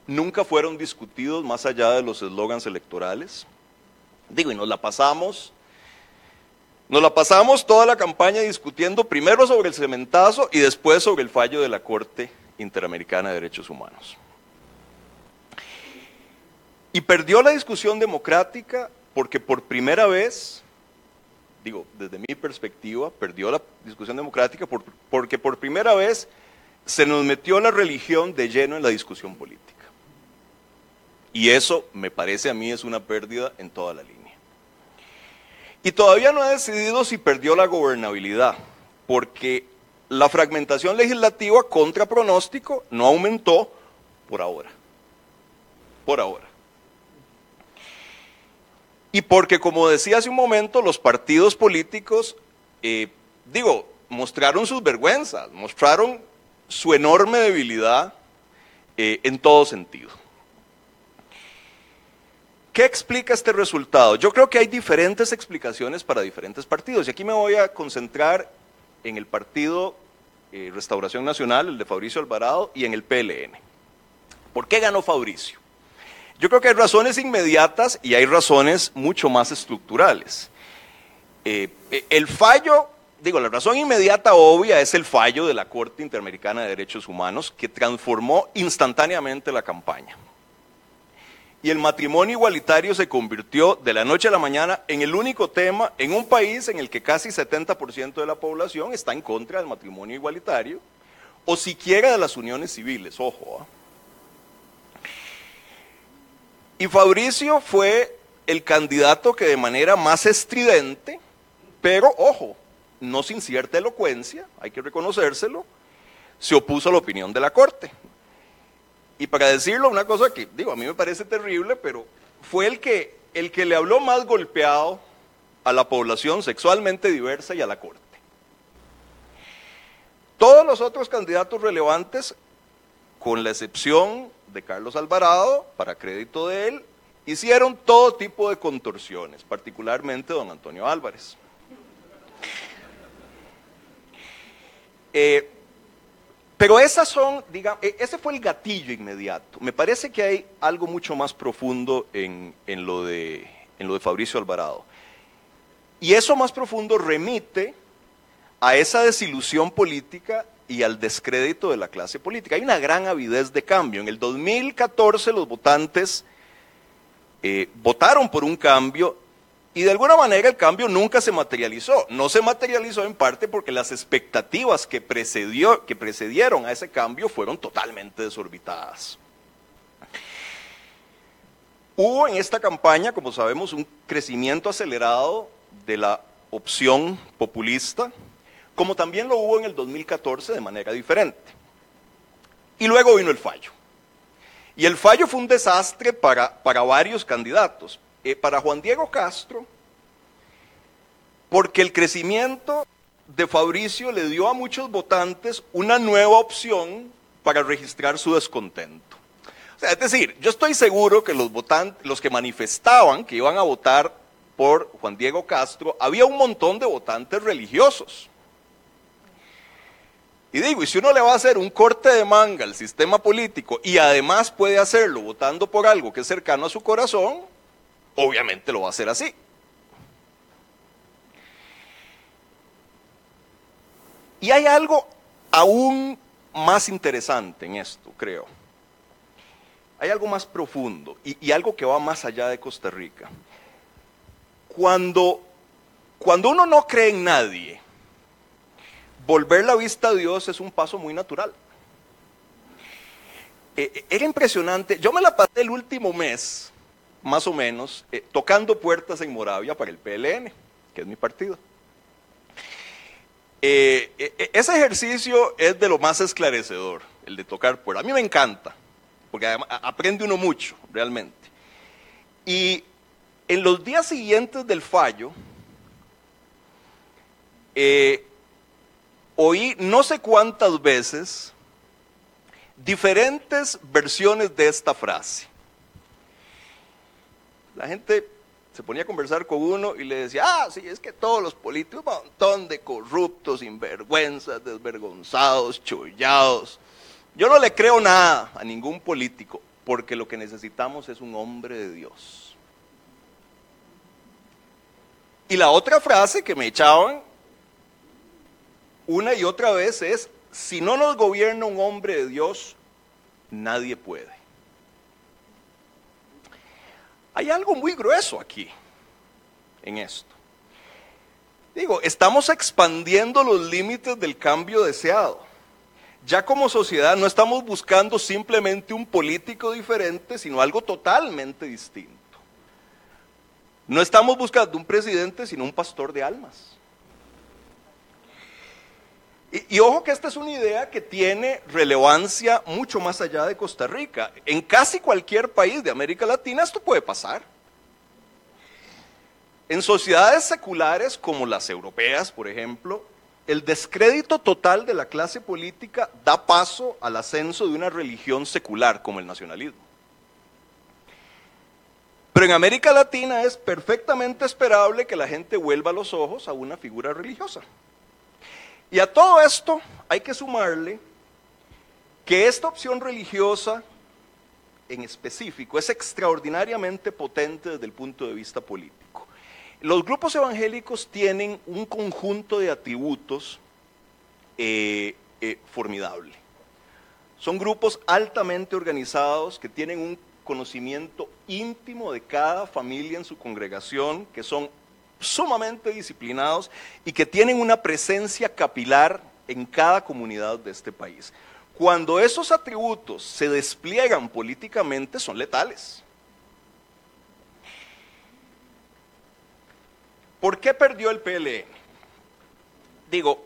nunca fueron discutidos más allá de los eslogans electorales. Digo, y nos la pasamos toda la campaña discutiendo primero sobre el cementazo y después sobre el fallo de la Corte Interamericana de Derechos Humanos. Y perdió la discusión democrática porque por primera vez, digo, desde mi perspectiva, perdió la discusión democrática porque por primera vez se nos metió la religión de lleno en la discusión política. Y eso, me parece a mí, es una pérdida en toda la línea. Y todavía no ha decidido si perdió la gobernabilidad, porque la fragmentación legislativa contra pronóstico no aumentó por ahora. Por ahora. Y porque, como decía hace un momento, los partidos políticos, mostraron sus vergüenzas, mostraron su enorme debilidad en todo sentido. ¿Qué explica este resultado? Yo creo que hay diferentes explicaciones para diferentes partidos, y aquí me voy a concentrar en el Partido Restauración Nacional, el de Fabricio Alvarado, y en el PLN. ¿Por qué ganó Fabricio? Yo creo que hay razones inmediatas y hay razones mucho más estructurales. El fallo, la razón inmediata obvia es el fallo de la Corte Interamericana de Derechos Humanos que transformó instantáneamente la campaña. Y el matrimonio igualitario se convirtió de la noche a la mañana en el único tema en un país en el que casi 70% de la población está en contra del matrimonio igualitario, o siquiera de las uniones civiles, ojo. Y Fabricio fue el candidato que de manera más estridente, pero ojo, no sin cierta elocuencia, hay que reconocérselo, se opuso a la opinión de la Corte. Y para decirlo, una cosa que, digo, a mí me parece terrible, pero fue el que le habló más golpeado a la población sexualmente diversa y a la Corte. Todos los otros candidatos relevantes, con la excepción de Carlos Alvarado, para crédito de él, hicieron todo tipo de contorsiones, particularmente don Antonio Álvarez. Pero esas son, digamos, ese fue el gatillo inmediato. Me parece que hay algo mucho más profundo en lo de Fabricio Alvarado. Y eso más profundo remite a esa desilusión política y al descrédito de la clase política. Hay una gran avidez de cambio. En el 2014 los votantes votaron por un cambio y de alguna manera el cambio nunca se materializó. No se materializó en parte porque las expectativas que precedieron a ese cambio fueron totalmente desorbitadas. Hubo en esta campaña, como sabemos, un crecimiento acelerado de la opción populista, como también lo hubo en el 2014 de manera diferente. Y luego vino el fallo. Y el fallo fue un desastre para varios candidatos. Para Juan Diego Castro, porque el crecimiento de Fabricio le dio a muchos votantes una nueva opción para registrar su descontento. O sea, es decir, yo estoy seguro que los votantes, los que manifestaban que iban a votar por Juan Diego Castro, había un montón de votantes religiosos. Y digo, y si uno le va a hacer un corte de manga al sistema político y además puede hacerlo votando por algo que es cercano a su corazón, obviamente lo va a hacer así. Y hay algo aún más interesante en esto, creo. Hay algo más profundo y algo que va más allá de Costa Rica. Cuando uno no cree en nadie, volver la vista a Dios es un paso muy natural. Era impresionante. Yo me la pasé el último mes, más o menos, tocando puertas en Moravia para el PLN, que es mi partido. Ese ejercicio es de lo más esclarecedor, el de tocar puertas. A mí me encanta, porque además aprende uno mucho, realmente. Y en los días siguientes del fallo, oí no sé cuántas veces diferentes versiones de esta frase. La gente se ponía a conversar con uno y le decía, sí, es que todos los políticos, un montón de corruptos, sinvergüenzas, desvergonzados, chollados. Yo no le creo nada a ningún político, porque lo que necesitamos es un hombre de Dios. Y la otra frase que me echaban una y otra vez es, si no nos gobierna un hombre de Dios, nadie puede. Hay algo muy grueso aquí, en esto. Digo, estamos expandiendo los límites del cambio deseado. Ya como sociedad no estamos buscando simplemente un político diferente, sino algo totalmente distinto. No estamos buscando un presidente, sino un pastor de almas. Y ojo que esta es una idea que tiene relevancia mucho más allá de Costa Rica. En casi cualquier país de América Latina esto puede pasar. En sociedades seculares como las europeas, por ejemplo, el descrédito total de la clase política da paso al ascenso de una religión secular como el nacionalismo. Pero en América Latina es perfectamente esperable que la gente vuelva los ojos a una figura religiosa. Y a todo esto hay que sumarle que esta opción religiosa en específico es extraordinariamente potente desde el punto de vista político. Los grupos evangélicos tienen un conjunto de atributos formidable. Son grupos altamente organizados que tienen un conocimiento íntimo de cada familia en su congregación, que son sumamente disciplinados y que tienen una presencia capilar en cada comunidad de este país. Cuando esos atributos se despliegan políticamente, son letales. ¿Por qué perdió el PLN? Digo,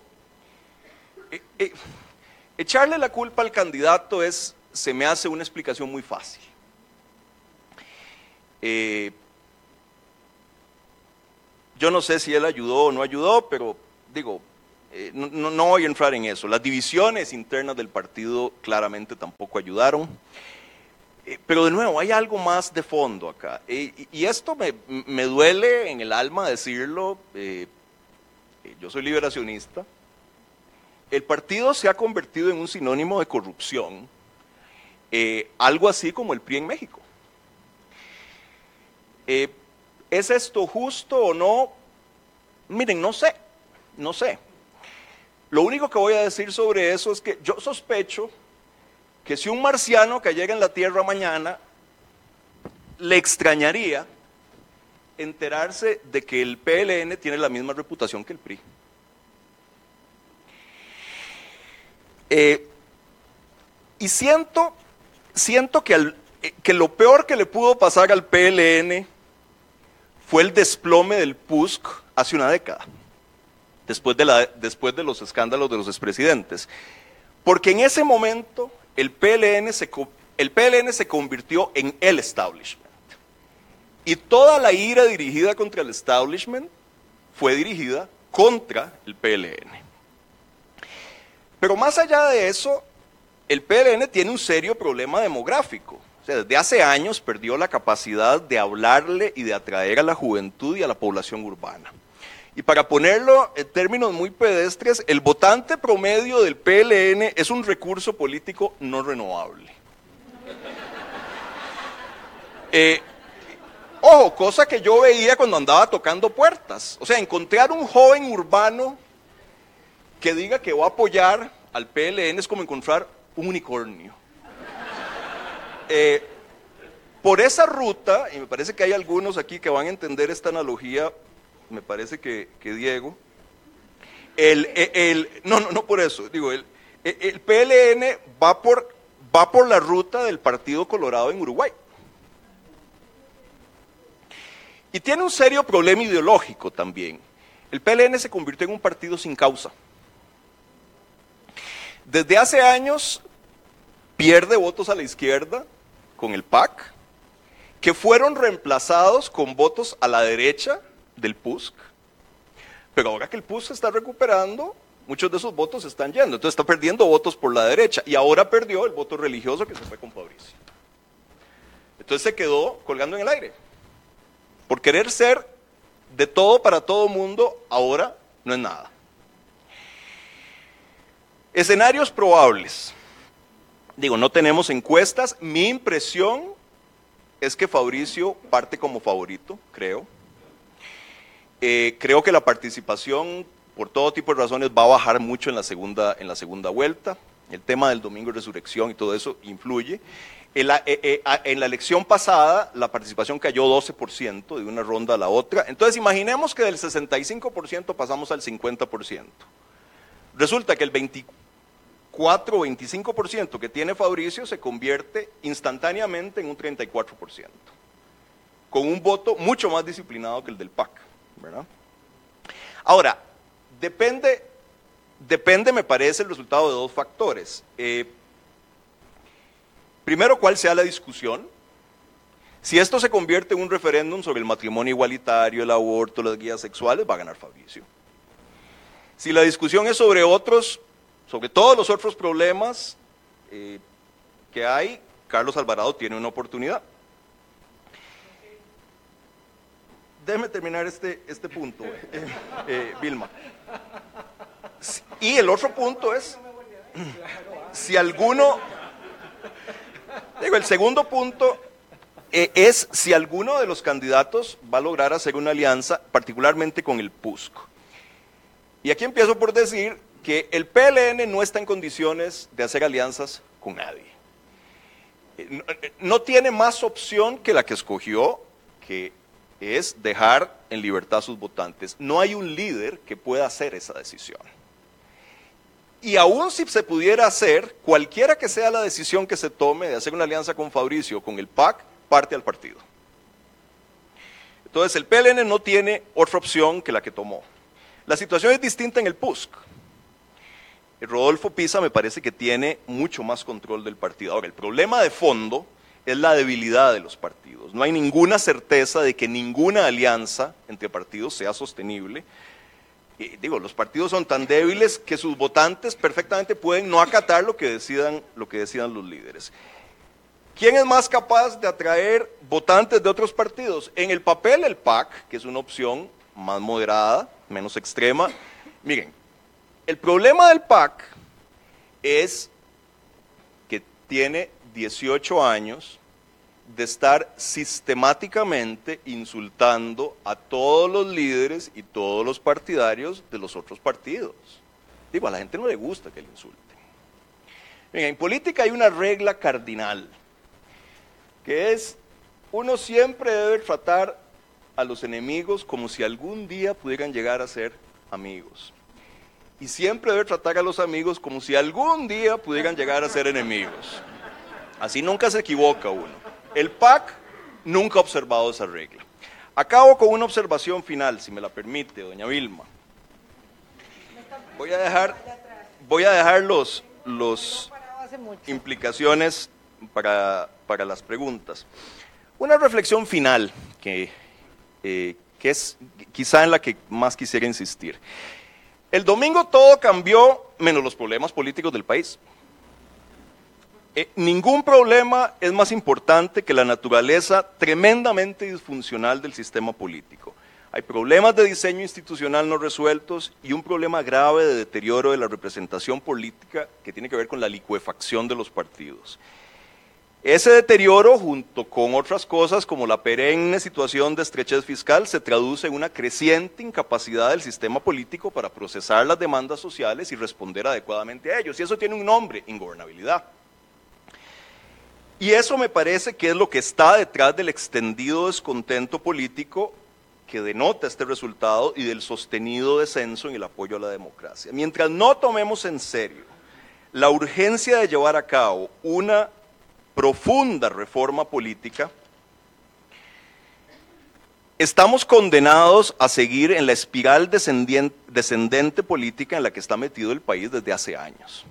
echarle la culpa al candidato se me hace una explicación muy fácil. Yo no sé si él ayudó o no ayudó, pero digo, no voy a entrar en eso. Las divisiones internas del partido claramente tampoco ayudaron. Pero de nuevo, hay algo más de fondo acá. Y esto me duele en el alma decirlo. Yo soy liberacionista. El partido se ha convertido en un sinónimo de corrupción. Algo así como el PRI en México. ¿Es esto justo o no? Miren, no sé. Lo único que voy a decir sobre eso es que yo sospecho que si un marciano que llega en la Tierra mañana, le extrañaría enterarse de que el PLN tiene la misma reputación que el PRI. Y siento que lo peor que le pudo pasar al PLN fue el desplome del PUSC hace una década, después de los escándalos de los expresidentes. Porque en ese momento el PLN se convirtió en el establishment. Y toda la ira dirigida contra el establishment fue dirigida contra el PLN. Pero más allá de eso, el PLN tiene un serio problema demográfico. O sea, desde hace años perdió la capacidad de hablarle y de atraer a la juventud y a la población urbana. Y para ponerlo en términos muy pedestres, el votante promedio del PLN es un recurso político no renovable. Ojo, cosa que yo veía cuando andaba tocando puertas. O sea, encontrar un joven urbano que diga que va a apoyar al PLN es como encontrar un unicornio. Por esa ruta, y me parece que hay algunos aquí que van a entender esta analogía, me parece que Diego, no por eso, digo, el PLN va por la ruta del Partido Colorado en Uruguay. Y tiene un serio problema ideológico también. El PLN se convirtió en un partido sin causa. Desde hace años pierde votos a la izquierda con el PAC, que fueron reemplazados con votos a la derecha del PUSC, pero ahora que el PUSC se está recuperando, muchos de esos votos están yendo, entonces está perdiendo votos por la derecha, y ahora perdió el voto religioso que se fue con Fabricio. Entonces se quedó colgando en el aire. Por querer ser de todo para todo mundo, ahora no es nada. Escenarios probables. Digo, no tenemos encuestas, mi impresión es que Fabricio parte como favorito, creo. Creo que la participación, por todo tipo de razones, va a bajar mucho en la segunda vuelta. El tema del domingo de resurrección y todo eso influye. En la elección pasada, la participación cayó 12% de una ronda a la otra. Entonces, imaginemos que del 65% pasamos al 50%. Resulta que el 24 o 25% que tiene Fabricio se convierte instantáneamente en un 34%, con un voto mucho más disciplinado que el del PAC, ¿verdad? Ahora, depende, me parece, el resultado de dos factores. Primero, cuál sea la discusión. Si esto se convierte en un referéndum sobre el matrimonio igualitario, el aborto, las guías sexuales, va a ganar Fabricio. Si la discusión es sobre todos los otros problemas que hay, Carlos Alvarado tiene una oportunidad. Déjeme terminar este punto, Vilma. Y el otro punto es, el segundo punto es si alguno de los candidatos va a lograr hacer una alianza, particularmente con el PUSC. Y aquí empiezo por decir que el PLN no está en condiciones de hacer alianzas con nadie. No tiene más opción que la que escogió, que es dejar en libertad a sus votantes. No hay un líder que pueda hacer esa decisión. Y aún si se pudiera hacer, cualquiera que sea la decisión que se tome de hacer una alianza con Fabricio o con el PAC, parte al partido. Entonces el PLN no tiene otra opción que la que tomó. La situación es distinta en el PUSC. Rodolfo Pisa me parece que tiene mucho más control del partido. Ahora, el problema de fondo es la debilidad de los partidos. No hay ninguna certeza de que ninguna alianza entre partidos sea sostenible. Los partidos son tan débiles que sus votantes perfectamente pueden no acatar lo que decidan los líderes. ¿Quién es más capaz de atraer votantes de otros partidos? En el papel, el PAC, que es una opción más moderada, menos extrema. Miren, el problema del PAC es que tiene 18 años de estar sistemáticamente insultando a todos los líderes y todos los partidarios de los otros partidos. A la gente no le gusta que le insulten. En política hay una regla cardinal, que es, uno siempre debe tratar a los enemigos como si algún día pudieran llegar a ser amigos. Y siempre debe tratar a los amigos como si algún día pudieran llegar a ser enemigos. Así nunca se equivoca uno. El PAC nunca ha observado esa regla. Acabo con una observación final, si me la permite, doña Vilma. Voy a dejar los implicaciones para las preguntas. Una reflexión final que es quizá en la que más quisiera insistir. El domingo todo cambió menos los problemas políticos del país. Ningún problema es más importante que la naturaleza tremendamente disfuncional del sistema político. Hay problemas de diseño institucional no resueltos y un problema grave de deterioro de la representación política que tiene que ver con la licuefacción de los partidos. Ese deterioro, junto con otras cosas como la perenne situación de estrechez fiscal, se traduce en una creciente incapacidad del sistema político para procesar las demandas sociales y responder adecuadamente a ellos. Y eso tiene un nombre: ingobernabilidad. Y eso me parece que es lo que está detrás del extendido descontento político que denota este resultado y del sostenido descenso en el apoyo a la democracia. Mientras no tomemos en serio la urgencia de llevar a cabo una profunda reforma política, estamos condenados a seguir en la espiral descendente política en la que está metido el país desde hace años.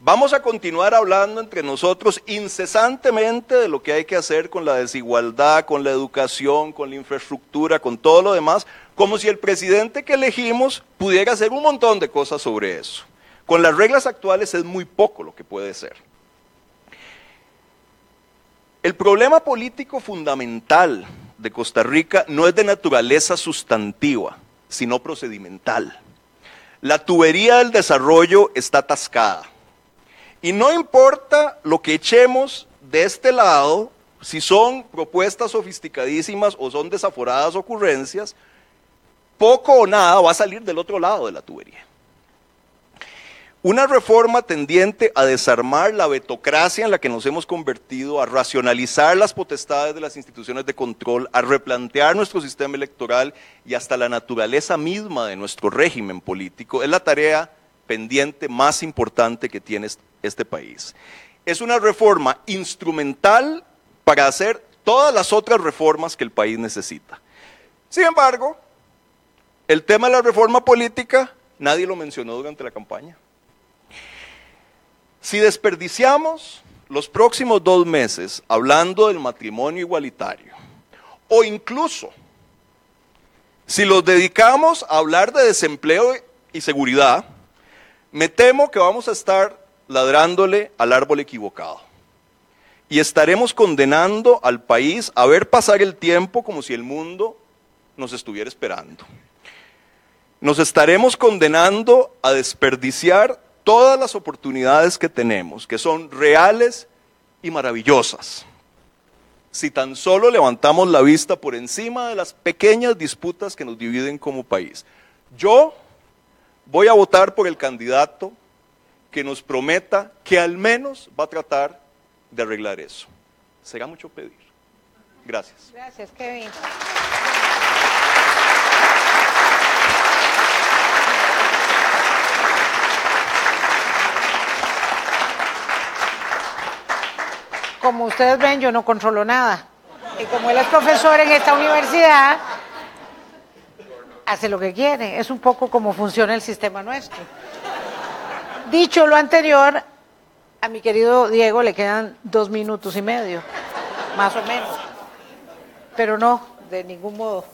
Vamos a continuar hablando entre nosotros incesantemente de lo que hay que hacer con la desigualdad, con la educación, con la infraestructura, con todo lo demás, como si el presidente que elegimos pudiera hacer un montón de cosas sobre eso. Con las reglas actuales es muy poco lo que puede ser. El problema político fundamental de Costa Rica no es de naturaleza sustantiva, sino procedimental. La tubería del desarrollo está atascada. Y no importa lo que echemos de este lado, si son propuestas sofisticadísimas o son desaforadas ocurrencias, poco o nada va a salir del otro lado de la tubería. Una reforma tendiente a desarmar la vetocracia en la que nos hemos convertido, a racionalizar las potestades de las instituciones de control, a replantear nuestro sistema electoral y hasta la naturaleza misma de nuestro régimen político, es la tarea pendiente más importante que tiene este país. Es una reforma instrumental para hacer todas las otras reformas que el país necesita. Sin embargo, el tema de la reforma política nadie lo mencionó durante la campaña. Si desperdiciamos los próximos 2 meses hablando del matrimonio igualitario, o incluso si los dedicamos a hablar de desempleo y seguridad, me temo que vamos a estar ladrándole al árbol equivocado. Y estaremos condenando al país a ver pasar el tiempo como si el mundo nos estuviera esperando. Nos estaremos condenando a desperdiciar todas las oportunidades que tenemos, que son reales y maravillosas, si tan solo levantamos la vista por encima de las pequeñas disputas que nos dividen como país. Yo voy a votar por el candidato que nos prometa que al menos va a tratar de arreglar eso. Será mucho pedir. Gracias. Gracias, Kevin. como ustedes ven, yo no controlo nada. Y como él es profesor en esta universidad, hace lo que quiere. Es un poco como funciona el sistema nuestro. Dicho lo anterior, a mi querido Diego le quedan 2 minutos y medio, más o menos. Pero no, de ningún modo.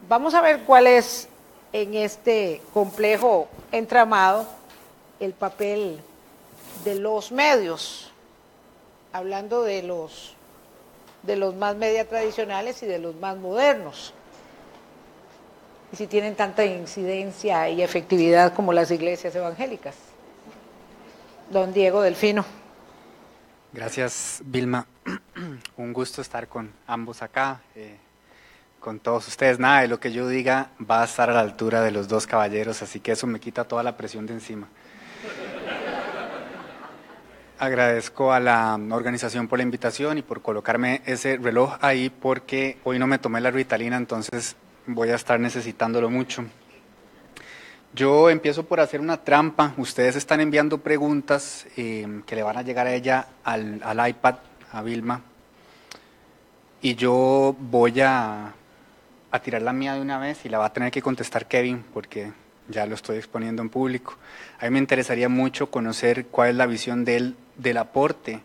Vamos a ver cuál es en este complejo entramado el papel de los medios, hablando de los más media tradicionales y de los más modernos. Y si tienen tanta incidencia y efectividad como las iglesias evangélicas. Don Diego Delfino. Gracias, Vilma. Un gusto estar con ambos acá, con todos ustedes. Nada de lo que yo diga va a estar a la altura de los dos caballeros, así que eso me quita toda la presión de encima. Agradezco a la organización por la invitación y por colocarme ese reloj ahí, porque hoy no me tomé la Ritalina, entonces voy a estar necesitándolo mucho. Yo empiezo por hacer una trampa. Ustedes están enviando preguntas que le van a llegar a ella al iPad, a Vilma, y yo voy a tirar la mía de una vez y la va a tener que contestar Kevin, porque ya lo estoy exponiendo en público. A mí me interesaría mucho conocer cuál es la visión de él del aporte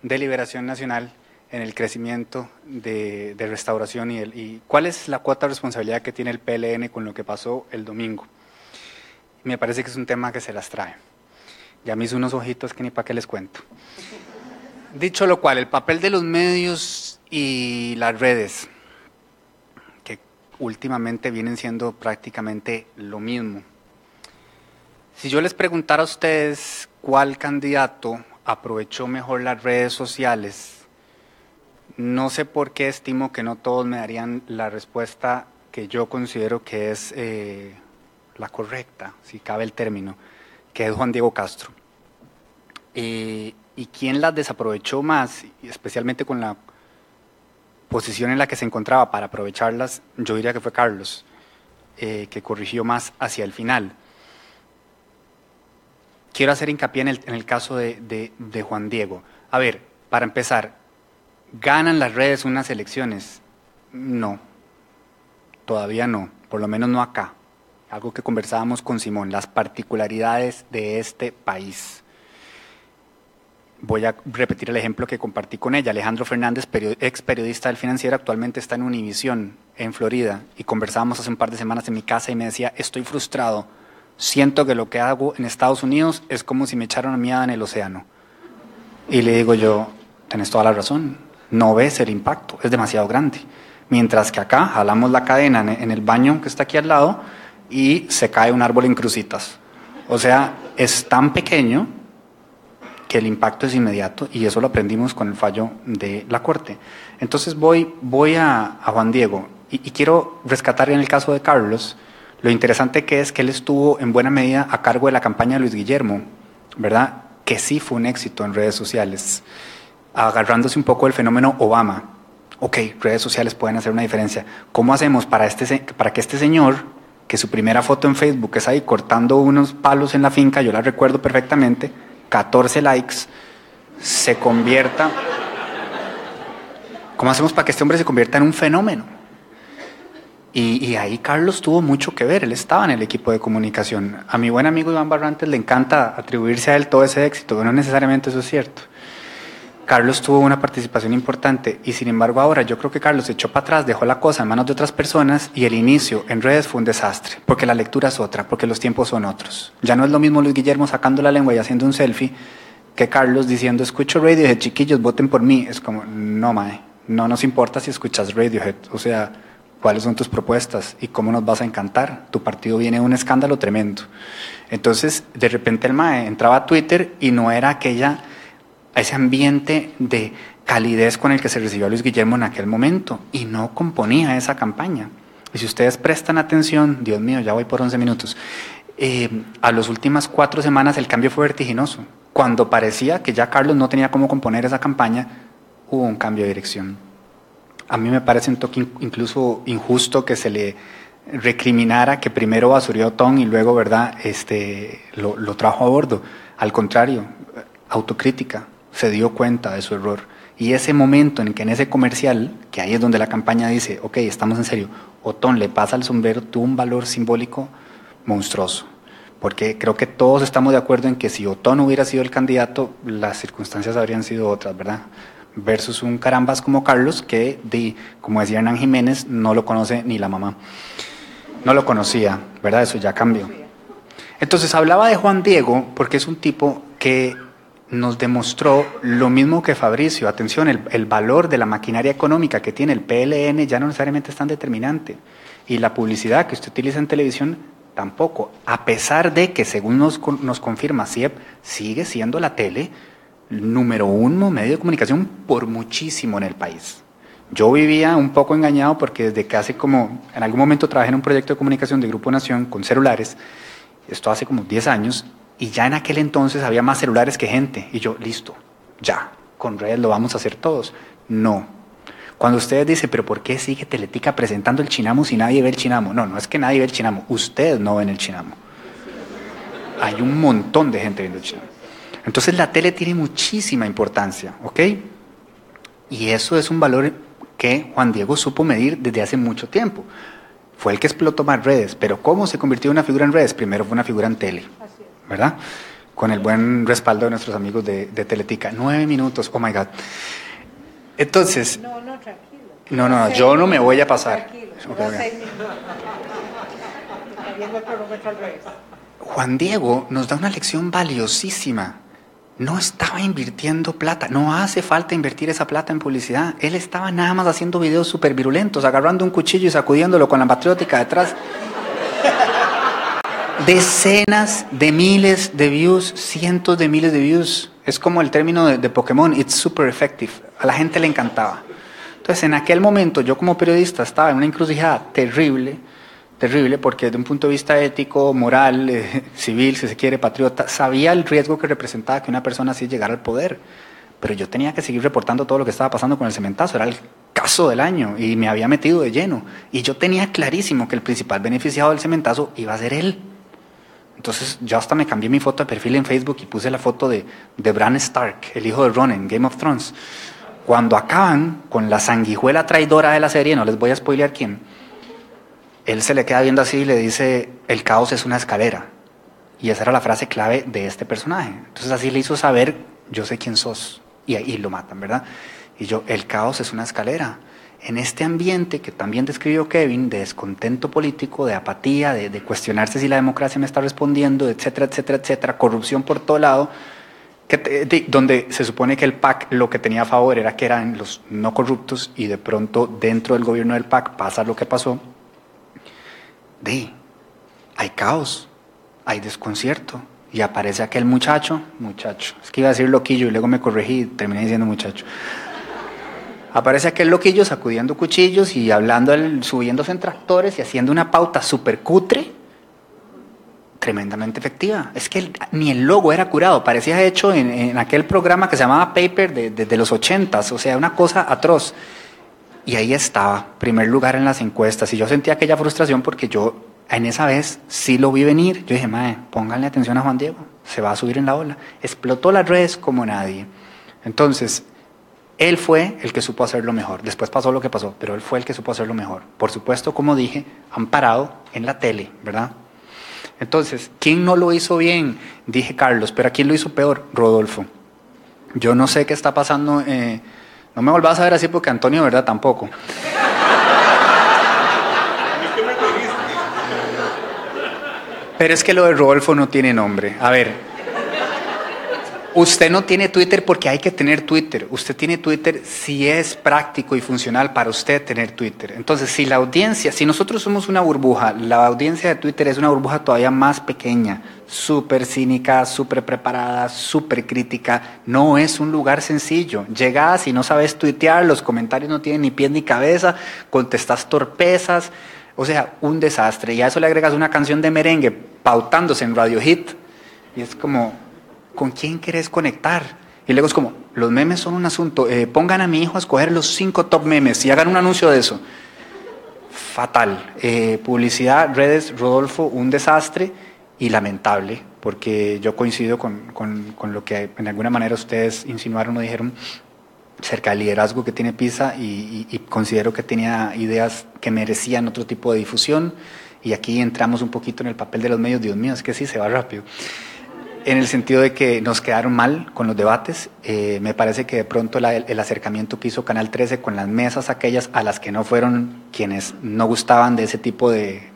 de Liberación Nacional en el crecimiento de restauración y cuál es la cuota de responsabilidad que tiene el PLN con lo que pasó el domingo. Me parece que es un tema que se las trae. Ya me hizo unos ojitos que ni para qué les cuento. Dicho lo cual, el papel de los medios y las redes, que últimamente vienen siendo prácticamente lo mismo. Si yo les preguntara a ustedes cuál candidato aprovechó mejor las redes sociales, no sé por qué estimo que no todos me darían la respuesta que yo considero que es la correcta, si cabe el término, que es Juan Diego Castro. Y quien las desaprovechó más, especialmente con la posición en la que se encontraba para aprovecharlas, yo diría que fue Carlos, que corrigió más hacia el final. Quiero hacer hincapié en el caso de Juan Diego. A ver, para empezar, ¿ganan las redes unas elecciones? No, todavía no, por lo menos no acá. Algo que conversábamos con Simón, las particularidades de este país. Voy a repetir el ejemplo que compartí con ella. Alejandro Fernández, ex periodista del Financiero, actualmente está en Univisión, en Florida, y conversábamos hace un par de semanas en mi casa y me decía, estoy frustrado, siento que lo que hago en Estados Unidos es como si me echaran una miada en el océano. Y le digo yo, tenés toda la razón, no ves el impacto, es demasiado grande. Mientras que acá jalamos la cadena en el baño que está aquí al lado y se cae un árbol en Cruzitas. O sea, es tan pequeño que el impacto es inmediato, y eso lo aprendimos con el fallo de la Corte. Entonces voy a Juan Diego y quiero rescatar en el caso de Carlos lo interesante que es que él estuvo en buena medida a cargo de la campaña de Luis Guillermo, ¿verdad? Que sí fue un éxito en redes sociales, agarrándose un poco del fenómeno Obama. Ok, redes sociales pueden hacer una diferencia. ¿Cómo hacemos para que este señor, que su primera foto en Facebook es ahí cortando unos palos en la finca, yo la recuerdo perfectamente, 14 likes, se convierta... ¿Cómo hacemos para que este hombre se convierta en un fenómeno? Y ahí Carlos tuvo mucho que ver, él estaba en el equipo de comunicación. A mi buen amigo Iván Barrantes le encanta atribuirse a él todo ese éxito, pero no necesariamente eso es cierto. Carlos tuvo una participación importante y sin embargo ahora yo creo que Carlos se echó para atrás, dejó la cosa en manos de otras personas y el inicio en redes fue un desastre, porque la lectura es otra, porque los tiempos son otros. Ya no es lo mismo Luis Guillermo sacando la lengua y haciendo un selfie que Carlos diciendo escucho Radiohead, chiquillos, voten por mí. Es como, no mae, no nos importa si escuchas Radiohead, o sea, ¿cuáles son tus propuestas y cómo nos vas a encantar? Tu partido viene de un escándalo tremendo. Entonces, de repente el mae entraba a Twitter y no era ese ambiente de calidez con el que se recibió a Luis Guillermo en aquel momento, y no componía esa campaña. Y si ustedes prestan atención, Dios mío, ya voy por 11 minutos, a las últimas 4 semanas el cambio fue vertiginoso. Cuando parecía que ya Carlos no tenía cómo componer esa campaña, hubo un cambio de dirección. A mí me parece un toque incluso injusto que se le recriminara que primero basurió Tom y luego, ¿verdad?, lo trajo a bordo. Al contrario, autocrítica, se dio cuenta de su error Y ese momento en que en ese comercial, que ahí es donde la campaña dice, ok, estamos en serio, Otón le pasa el sombrero, tuvo un valor simbólico monstruoso. Porque creo que todos estamos de acuerdo en que si Otón hubiera sido el candidato, las circunstancias habrían sido otras, ¿verdad? Versus un carambas como Carlos, que, como decía Hernán Jiménez, no lo conoce ni la mamá. No lo conocía, ¿verdad? Eso ya cambió. Entonces hablaba de Juan Diego porque es un tipo que nos demostró lo mismo que Fabricio. Atención, el valor de la maquinaria económica que tiene el PLN ya no necesariamente es tan determinante. Y la publicidad que usted utiliza en televisión tampoco. A pesar de que, según nos confirma CIEP, sigue siendo la tele número 1 medio de comunicación por muchísimo en el país. Yo vivía un poco engañado porque desde que en algún momento trabajé en un proyecto de comunicación de Grupo Nación con celulares, esto hace como 10 años, y ya en aquel entonces había más celulares que gente. Y yo, listo, ya, con redes lo vamos a hacer todos. No. Cuando ustedes dicen, pero ¿por qué sigue Teletica presentando el Chinamo si nadie ve el Chinamo? No, no es que nadie ve el Chinamo, ustedes no ven el Chinamo. Hay un montón de gente viendo el Chinamo. Entonces la tele tiene muchísima importancia, ¿ok? Y eso es un valor que Juan Diego supo medir desde hace mucho tiempo. Fue el que explotó más redes, pero ¿cómo se convirtió en una figura en redes? Primero fue una figura en tele, ¿verdad? Con el buen respaldo de nuestros amigos de Teletica. 9 minutos, oh my God. Entonces... No, tranquilo. No, yo no me voy a pasar. Tranquilo, Okay. Está viendo el cronómetro al revés. Juan Diego nos da una lección valiosísima. No estaba invirtiendo plata, no hace falta invertir esa plata en publicidad. Él estaba nada más haciendo videos súper virulentos, agarrando un cuchillo y sacudiéndolo con la patriótica detrás. Decenas de miles de views, cientos de miles de views. Es como el término de Pokémon, it's super effective. A la gente le encantaba. Entonces, en aquel momento, yo como periodista estaba en una encrucijada terrible, porque desde un punto de vista ético, moral, civil, si se quiere, patriota, sabía el riesgo que representaba que una persona así llegara al poder. Pero yo tenía que seguir reportando todo lo que estaba pasando con el cementazo, era el caso del año y me había metido de lleno. Y yo tenía clarísimo que el principal beneficiado del cementazo iba a ser él. Entonces yo hasta me cambié mi foto de perfil en Facebook y puse la foto de Bran Stark, el hijo de Ron en Game of Thrones. Cuando acaban con la sanguijuela traidora de la serie, no les voy a spoilear quién, él se le queda viendo así y le dice, el caos es una escalera. Y esa era la frase clave de este personaje. Entonces así le hizo saber, yo sé quién sos. Y ahí lo matan, ¿verdad? Y yo, el caos es una escalera. En este ambiente que también describió Kevin, de descontento político, de apatía, de cuestionarse si la democracia me está respondiendo, etcétera, etcétera, etcétera, corrupción por todo lado, donde se supone que el PAC lo que tenía a favor era que eran los no corruptos y de pronto dentro del gobierno del PAC pasa lo que pasó. Hay caos, hay desconcierto y aparece aquel muchacho, es que iba a decir loquillo y luego me corregí y terminé diciendo muchacho. Aparece aquel loquillo sacudiendo cuchillos y hablando, subiéndose en tractores y haciendo una pauta súper cutre, tremendamente efectiva. Es que ni el logo era curado, parecía hecho en aquel programa que se llamaba Paper de los 80s, o sea, una cosa atroz. Y ahí estaba, primer lugar en las encuestas, y yo sentía aquella frustración porque yo en esa vez sí lo vi venir. Yo dije, mae, pónganle atención a Juan Diego, se va a subir en la ola. Explotó las redes como nadie. Entonces, él fue el que supo hacerlo mejor. Después pasó lo que pasó, pero él fue el que supo hacerlo mejor. Por supuesto, como dije, amparado en la tele, ¿verdad? Entonces, ¿quién no lo hizo bien? Dije Carlos, pero ¿a quién lo hizo peor? Rodolfo. Yo no sé qué está pasando. No me volvás a ver así porque Antonio, ¿verdad? Tampoco. Pero es que lo de Rodolfo no tiene nombre. A ver, usted no tiene Twitter porque hay que tener Twitter. Usted tiene Twitter si es práctico y funcional para usted tener Twitter. Entonces, si nosotros somos una burbuja, la audiencia de Twitter es una burbuja todavía más pequeña, súper cínica, súper preparada, súper crítica. No es un lugar sencillo. Llegás y no sabes tuitear, los comentarios no tienen ni pies ni cabeza, contestas torpezas. O sea, un desastre. Y a eso le agregas una canción de merengue pautándose en Radio Hit. Y es como, ¿con quién querés conectar? Y luego es como, los memes son un asunto. Pongan a mi hijo a escoger los 5 top memes y hagan un anuncio de eso. Fatal. Publicidad, redes, Rodolfo, un desastre y lamentable. Porque yo coincido con lo que en alguna manera ustedes insinuaron o dijeron. cerca del liderazgo que tiene PISA y considero que tenía ideas que merecían otro tipo de difusión. Y aquí entramos un poquito en el papel de los medios. Dios mío, es que sí, se va rápido. En el sentido de que nos quedaron mal con los debates. Me parece que de pronto el acercamiento que hizo Canal 13 con las mesas aquellas a las que no fueron quienes no gustaban de ese tipo de,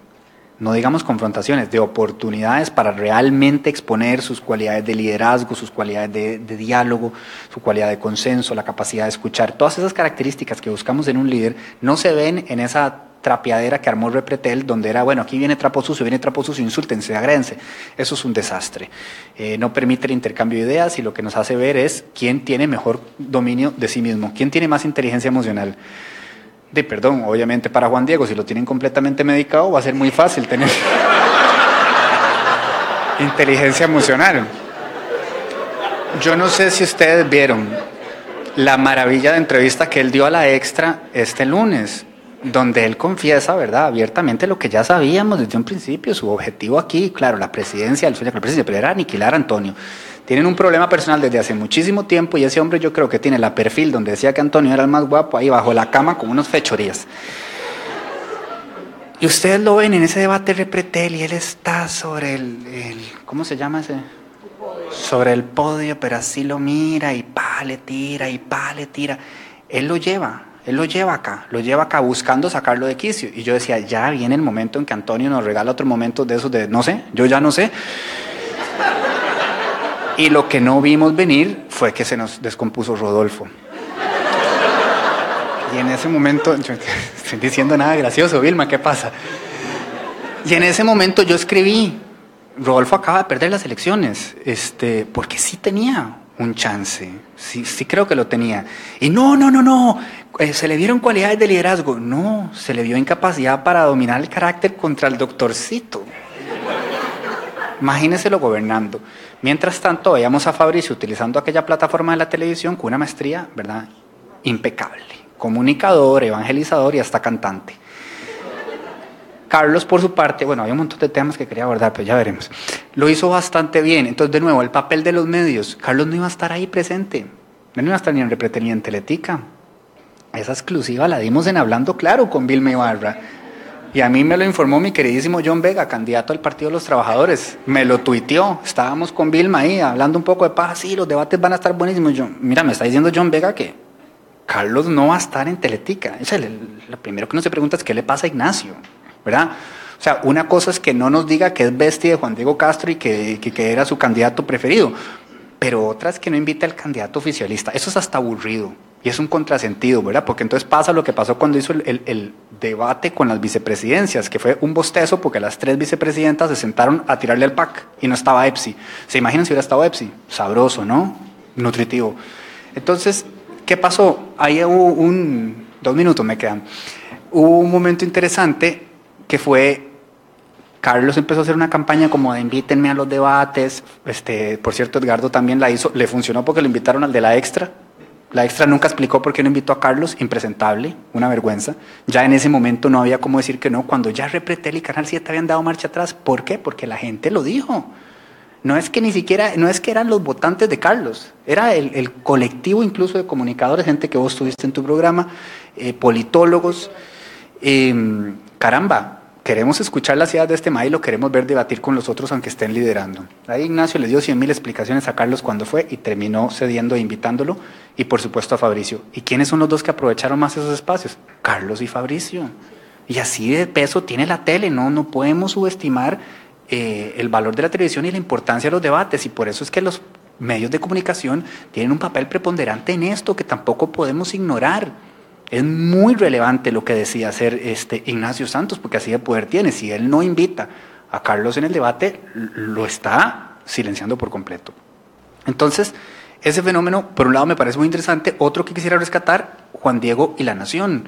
no digamos confrontaciones, de oportunidades para realmente exponer sus cualidades de liderazgo, sus cualidades de diálogo, su cualidad de consenso, la capacidad de escuchar. Todas esas características que buscamos en un líder no se ven en esa trapeadera que armó Repretel, donde era, bueno, aquí viene trapo sucio, insúltense, agrédense. Eso es un desastre. No permite el intercambio de ideas y lo que nos hace ver es quién tiene mejor dominio de sí mismo, quién tiene más inteligencia emocional. Perdón, obviamente para Juan Diego, si lo tienen completamente medicado, va a ser muy fácil tener inteligencia emocional. Yo no sé si ustedes vieron la maravilla de entrevista que él dio a La Extra este lunes, donde él confiesa, ¿verdad?, abiertamente lo que ya sabíamos desde un principio. Su objetivo aquí, claro, la presidencia, el sueño de la presidencia, pero era aniquilar a Antonio. Tienen un problema personal desde hace muchísimo tiempo y ese hombre yo creo que tiene la perfil donde decía que Antonio era el más guapo ahí bajo la cama con unas fechorías. Y ustedes lo ven en ese debate Repretel y él está sobre ¿cómo se llama ese? Sobre el podio, pero así lo mira y le tira y le tira. Él lo lleva acá buscando sacarlo de quicio. Y yo decía, ya viene el momento en que Antonio nos regala otro momento de esos de no sé, yo ya no sé. Y lo que no vimos venir fue que se nos descompuso Rodolfo. Y en ese momento, yo estoy diciendo nada gracioso, Vilma, ¿qué pasa? Y en ese momento yo escribí, Rodolfo acaba de perder las elecciones, porque sí tenía un chance, sí creo que lo tenía. Y no, se le vieron cualidades de liderazgo. No, se le vio incapacidad para dominar el carácter contra el doctorcito. Imagíneselo gobernando. Mientras tanto, veíamos a Fabricio utilizando aquella plataforma de la televisión con una maestría, ¿verdad?, impecable. Comunicador, evangelizador y hasta cantante. Carlos, por su parte, bueno, hay un montón de temas que quería abordar, pero ya veremos. Lo hizo bastante bien. Entonces, de nuevo, el papel de los medios. Carlos no iba a estar ahí presente. Él no iba a estar ni en Repretel ni en Teletica. Esa exclusiva la dimos en Hablando Claro con Vilma Ibarra. Y a mí me lo informó mi queridísimo John Vega, candidato al Partido de los Trabajadores. Me lo tuiteó. Estábamos con Vilma ahí hablando un poco de paz. Sí, los debates van a estar buenísimos. Mira, me está diciendo John Vega que Carlos no va a estar en Teletica. O sea, lo primero que uno se pregunta es qué le pasa a Ignacio, ¿verdad? O sea, una cosa es que no nos diga que es bestia de Juan Diego Castro y que era su candidato preferido, pero otra es que no invita al candidato oficialista. Eso es hasta aburrido y es un contrasentido, ¿verdad? Porque entonces pasa lo que pasó cuando hizo el debate con las vicepresidencias, que fue un bostezo porque las 3 vicepresidentas se sentaron a tirarle al PAC y no estaba Epsi. ¿Se imaginan si hubiera estado Epsi? Sabroso, ¿no? Nutritivo. Entonces, ¿qué pasó? Ahí hubo 2 minutos me quedan. Hubo un momento interesante que fue, Carlos empezó a hacer una campaña como de invítenme a los debates. Por cierto, Edgardo también la hizo, le funcionó porque lo invitaron al de La Extra. La Extra nunca explicó por qué no invitó a Carlos, impresentable, una vergüenza. Ya en ese momento no había cómo decir que no, cuando ya Repretel y Canal 7 habían dado marcha atrás. ¿Por qué? Porque la gente lo dijo. No es que ni siquiera, no es que eran los votantes de Carlos, era el colectivo incluso de comunicadores, gente que vos tuviste en tu programa, politólogos. Caramba, queremos escuchar las ideas de este mae y lo queremos ver debatir con los otros aunque estén liderando. Ahí Ignacio le dio 100,000 explicaciones a Carlos cuando fue y terminó cediendo e invitándolo, y por supuesto a Fabricio. ¿Y quiénes son los dos que aprovecharon más esos espacios? Carlos y Fabricio. Y así de peso tiene la tele, no podemos subestimar el valor de la televisión y la importancia de los debates, y por eso es que los medios de comunicación tienen un papel preponderante en esto que tampoco podemos ignorar. Es muy relevante lo que decía hacer Ignacio Santos, porque así de poder tiene. Si él no invita a Carlos en el debate, lo está silenciando por completo. Entonces, ese fenómeno, por un lado, me parece muy interesante. Otro que quisiera rescatar, Juan Diego y La Nación.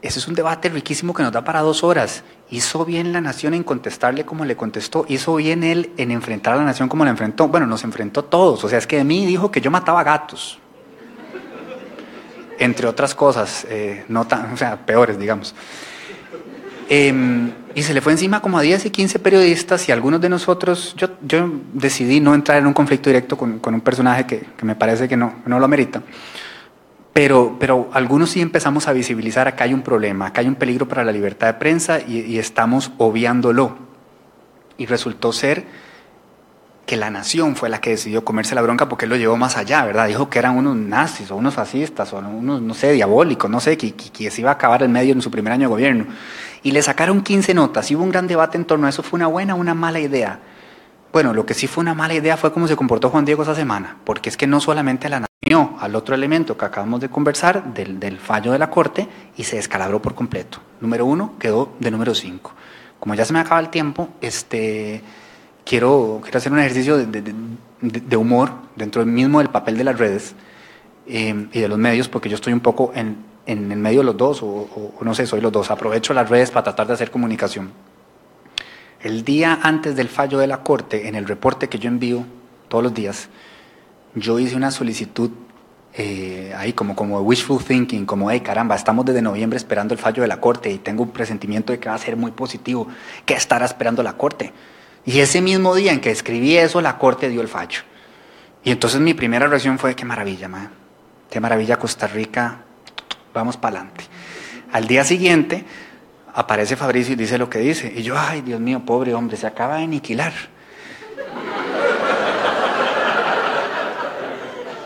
Ese es un debate riquísimo que nos da para 2 horas. Hizo bien La Nación en contestarle como le contestó. Hizo bien él en enfrentar a La Nación como la enfrentó. Bueno, nos enfrentó todos. O sea, es que de mí dijo que yo mataba gatos. Entre otras cosas, peores, digamos. Y se le fue encima como a 10 y 15 periodistas y algunos de nosotros, yo decidí no entrar en un conflicto directo con un personaje que me parece que no lo amerita. Pero algunos sí empezamos a visibilizar, acá hay un problema, acá hay un peligro para la libertad de prensa y estamos obviándolo. Y resultó ser que La Nación fue la que decidió comerse la bronca porque él lo llevó más allá, ¿verdad? Dijo que eran unos nazis o unos fascistas o unos, no sé, diabólicos, no sé, que se iba a acabar el medio en su primer año de gobierno. Y le sacaron 15 notas y hubo un gran debate en torno a eso. ¿Fue una buena o una mala idea? Bueno, lo que sí fue una mala idea fue cómo se comportó Juan Diego esa semana, porque es que no solamente La Nación, al otro elemento que acabamos de conversar, del fallo de la Corte, y se descalabró por completo. Número 1 quedó de número 5. Como ya se me acaba el tiempo, quiero hacer un ejercicio de humor dentro mismo del papel de las redes y de los medios, porque yo estoy un poco en el medio de los dos, o no sé, soy los dos. Aprovecho las redes para tratar de hacer comunicación. El día antes del fallo de la Corte, en el reporte que yo envío todos los días, yo hice una solicitud ahí como wishful thinking, como, hey, caramba, estamos desde noviembre esperando el fallo de la Corte y tengo un presentimiento de que va a ser muy positivo. ¿Qué estará esperando la Corte? Y ese mismo día en que escribí eso, la Corte dio el fallo. Y entonces mi primera reacción fue, qué maravilla, man. Qué maravilla Costa Rica, vamos para adelante. Al día siguiente aparece Fabricio y dice lo que dice. Y yo, ay, Dios mío, pobre hombre, se acaba de aniquilar.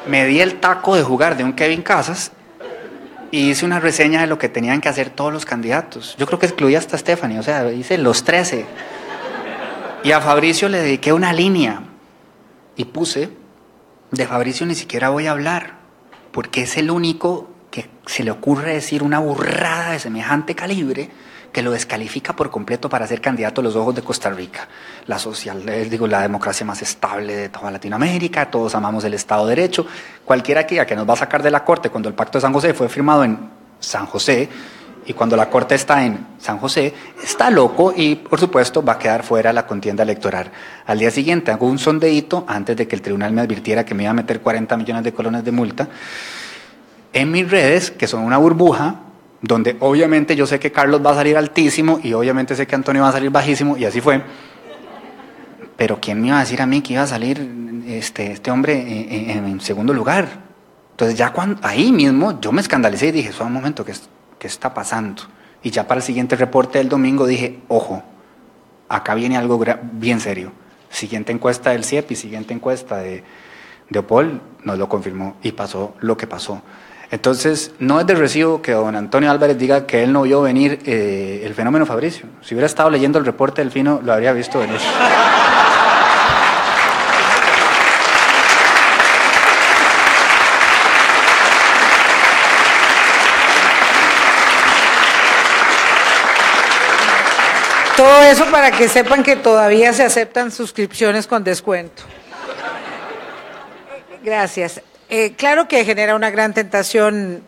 Me di el taco de jugar de un Kevin Casas y hice una reseña de lo que tenían que hacer todos los candidatos. Yo creo que excluía hasta Stephanie, o sea, hice los 13. Y a Fabricio le dediqué una línea y puse, de Fabricio ni siquiera voy a hablar, porque es el único que se le ocurre decir una burrada de semejante calibre que lo descalifica por completo para ser candidato a los ojos de Costa Rica. La democracia más estable de toda Latinoamérica, todos amamos el Estado de Derecho. Cualquiera que nos va a sacar de la Corte cuando el Pacto de San José fue firmado en San José, y cuando la Corte está en San José, está loco y, por supuesto, va a quedar fuera de la contienda electoral. Al día siguiente hago un sondeíto, antes de que el tribunal me advirtiera que me iba a meter 40 millones de colones de multa, en mis redes, que son una burbuja, donde obviamente yo sé que Carlos va a salir altísimo y obviamente sé que Antonio va a salir bajísimo, y así fue. Pero ¿quién me iba a decir a mí que iba a salir este hombre en segundo lugar? Entonces ya ahí mismo yo me escandalicé y dije, un momento, ¿qué está pasando? Y ya para el siguiente reporte del domingo dije, ojo, acá viene algo bien serio. Siguiente encuesta del CIEP y siguiente encuesta de Opol nos lo confirmó y pasó lo que pasó. Entonces, no es de recibo que don Antonio Álvarez diga que él no vio venir el fenómeno Fabricio. Si hubiera estado leyendo el reporte del Fino, lo habría visto venir. Todo eso para que sepan que todavía se aceptan suscripciones con descuento. Gracias. Claro que genera una gran tentación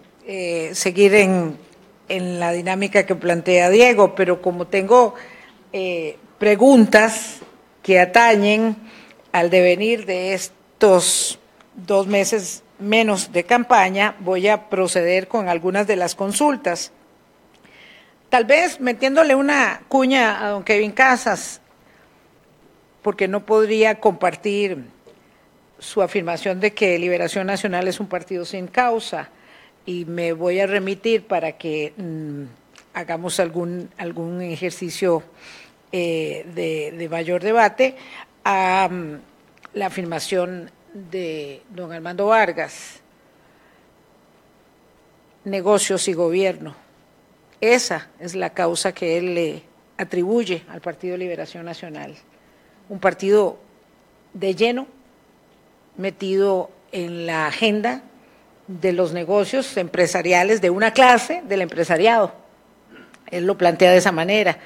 seguir en la dinámica que plantea Diego, pero como tengo preguntas que atañen al devenir de estos 2 meses menos de campaña, voy a proceder con algunas de las consultas. Tal vez metiéndole una cuña a don Kevin Casas, porque no podría compartir su afirmación de que Liberación Nacional es un partido sin causa, y me voy a remitir para que hagamos algún ejercicio de mayor debate a la afirmación de don Armando Vargas, negocios y gobierno. Esa es la causa que él le atribuye al Partido Liberación Nacional, un partido de lleno, metido en la agenda de los negocios empresariales de una clase del empresariado. Él lo plantea de esa manera.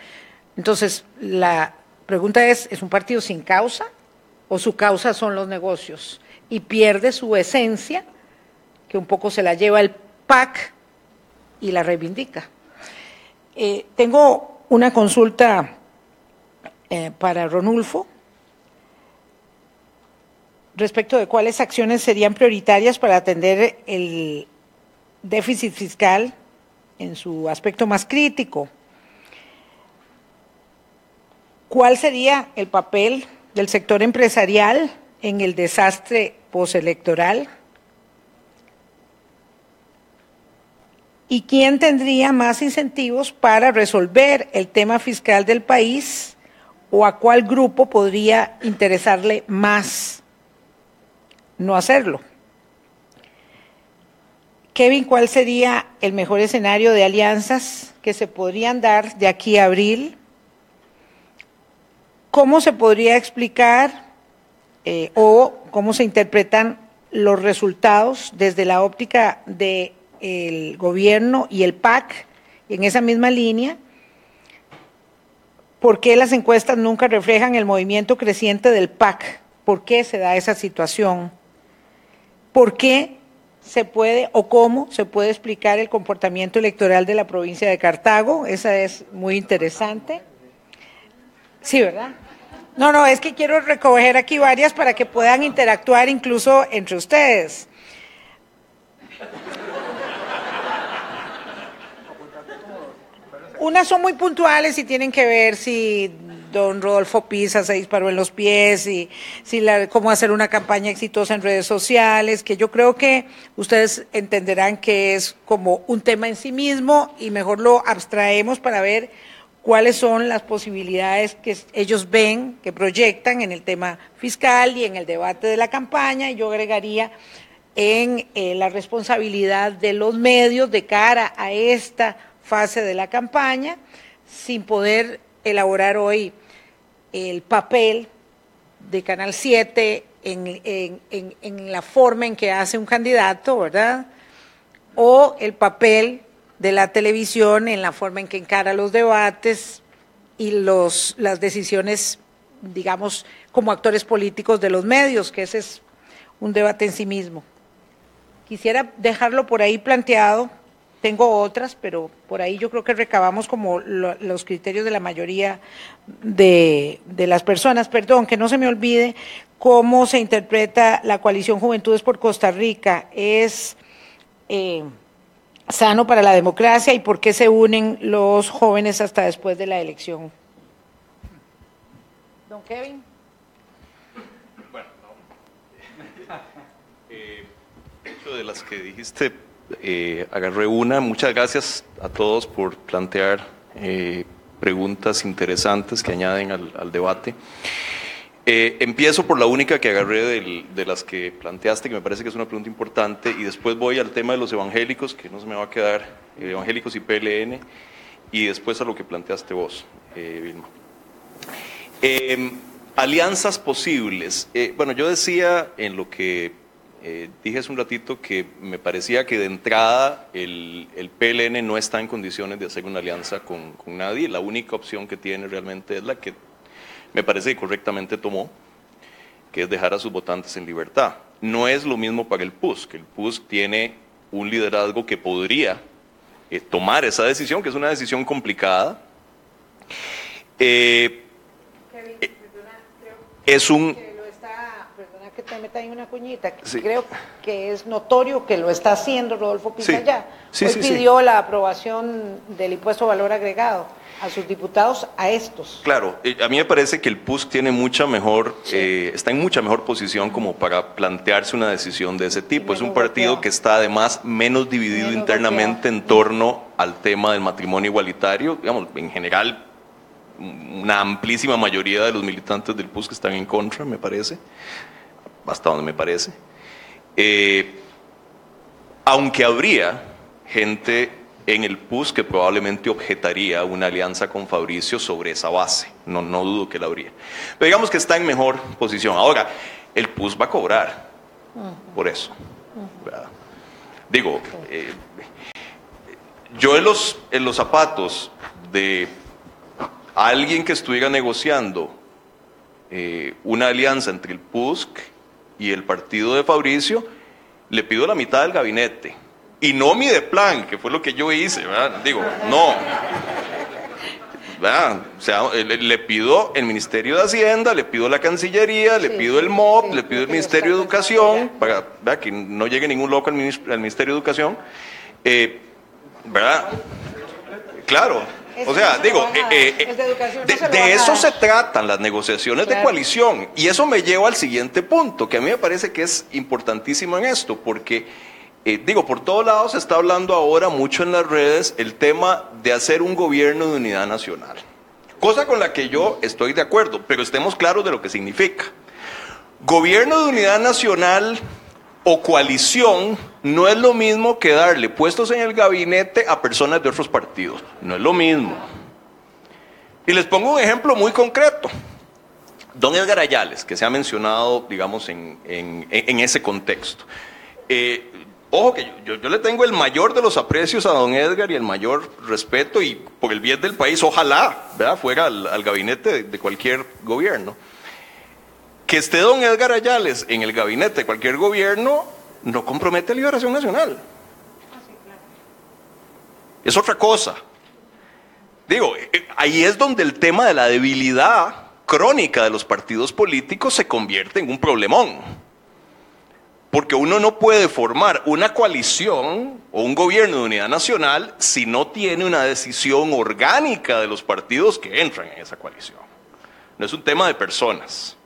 Entonces, la pregunta ¿es un partido sin causa o su causa son los negocios? Y pierde su esencia, que un poco se la lleva el PAC y la reivindica. Tengo una consulta para Ronulfo respecto de cuáles acciones serían prioritarias para atender el déficit fiscal en su aspecto más crítico. ¿Cuál sería el papel del sector empresarial en el desastre postelectoral? ¿Y quién tendría más incentivos para resolver el tema fiscal del país o a cuál grupo podría interesarle más no hacerlo? Kevin, ¿cuál sería el mejor escenario de alianzas que se podrían dar de aquí a abril? ¿Cómo se podría explicar o cómo se interpretan los resultados desde la óptica del gobierno y el PAC en esa misma línea? ¿Por qué las encuestas nunca reflejan el movimiento creciente del PAC? ¿Por qué se da esa situación? ¿Por qué se puede o cómo se puede explicar el comportamiento electoral de la provincia de Cartago? Esa es muy interesante. Sí, ¿verdad? No, es que quiero recoger aquí varias para que puedan interactuar incluso entre ustedes. Unas son muy puntuales y tienen que ver si don Rodolfo Pisa se disparó en los pies, y cómo hacer una campaña exitosa en redes sociales, que yo creo que ustedes entenderán que es como un tema en sí mismo y mejor lo abstraemos para ver cuáles son las posibilidades que ellos ven, que proyectan en el tema fiscal y en el debate de la campaña. Y yo agregaría en la responsabilidad de los medios de cara a esta fase de la campaña, sin poder elaborar hoy el papel de Canal 7 en la forma en que hace un candidato, ¿verdad? O el papel de la televisión en la forma en que encara los debates y las decisiones, digamos, como actores políticos de los medios, que ese es un debate en sí mismo. Quisiera dejarlo por ahí planteado. Tengo otras, pero por ahí yo creo que recabamos como los criterios de la mayoría de las personas. Perdón, que no se me olvide cómo se interpreta la coalición Juventudes por Costa Rica. ¿Es sano para la democracia y por qué se unen los jóvenes hasta después de la elección? Don Kevin. Bueno, no. De las que dijiste, agarré una. Muchas gracias a todos por plantear preguntas interesantes que añaden al debate. Empiezo por la única que agarré de las que planteaste, que me parece que es una pregunta importante, y después voy al tema de los evangélicos, que no se me va a quedar, evangélicos y PLN, y después a lo que planteaste vos, Vilma. Alianzas posibles. Bueno, yo decía en lo que dije hace un ratito que me parecía que de entrada el PLN no está en condiciones de hacer una alianza con nadie. La única opción que tiene realmente es la que me parece que correctamente tomó, que es dejar a sus votantes en libertad. No es lo mismo para el PUSC, que el PUSC tiene un liderazgo que podría tomar esa decisión, que es una decisión complicada. Es un... Perdona que te meta ahí una cuñita, Sí. Creo que es notorio que lo está haciendo Rodolfo Pisa Sí. ya. Sí, Hoy sí, pidió la aprobación del impuesto valor agregado a sus diputados, a estos. Claro, a mí me parece que el PUSC tiene mucha mejor, está en mucha mejor posición como para plantearse una decisión de ese tipo. Es un partido golpeado. que está además menos dividido Menos internamente golpeado. en torno al tema del matrimonio igualitario. Digamos, en general, una amplísima mayoría de los militantes del PUSC están en contra, me parece, hasta donde me parece. Aunque habría gente en el PUSC que probablemente objetaría una alianza con Fabricio sobre esa base. No dudo que la habría. Pero digamos que está en mejor posición. Ahora, el PUSC va a cobrar por eso, ¿verdad? Digo, yo en los zapatos de alguien que estuviera negociando una alianza entre el PUSC y el partido de Fabricio, le pido la mitad del gabinete. Y no mi de plan, que fue lo que yo hice, ¿verdad? Digo, no. ¿Verdad? O sea, le pido el Ministerio de Hacienda, le pido la Cancillería, le pido el MOP, le pido el Ministerio de Educación, para, ¿verdad?, que no llegue ningún loco al Ministerio de Educación. ¿Verdad? Claro. O sea, digo, de eso se tratan las negociaciones de coalición. Y eso me lleva al siguiente punto, que a mí me parece que es importantísimo en esto, porque Digo, por todos lados se está hablando ahora mucho en las redes el tema de hacer un gobierno de unidad nacional. Cosa con la que yo estoy de acuerdo, pero estemos claros de lo que significa. Gobierno de unidad nacional o coalición no es lo mismo que darle puestos en el gabinete a personas de otros partidos. No es lo mismo. Y les pongo un ejemplo muy concreto. Don Edgar Ayales, que se ha mencionado, digamos, en ese contexto. Ojo que yo le tengo el mayor de los aprecios a don Edgar y el mayor respeto, y por el bien del país, ojalá, ¿verdad?, fuera al gabinete de cualquier gobierno. Que esté don Edgar Ayales en el gabinete de cualquier gobierno no compromete Liberación Nacional. Es otra cosa. Digo, ahí es donde el tema de la debilidad crónica de los partidos políticos se convierte en un problemón. Porque uno no puede formar una coalición o un gobierno de unidad nacional si no tiene una decisión orgánica de los partidos que entran en esa coalición. No es un tema de personas.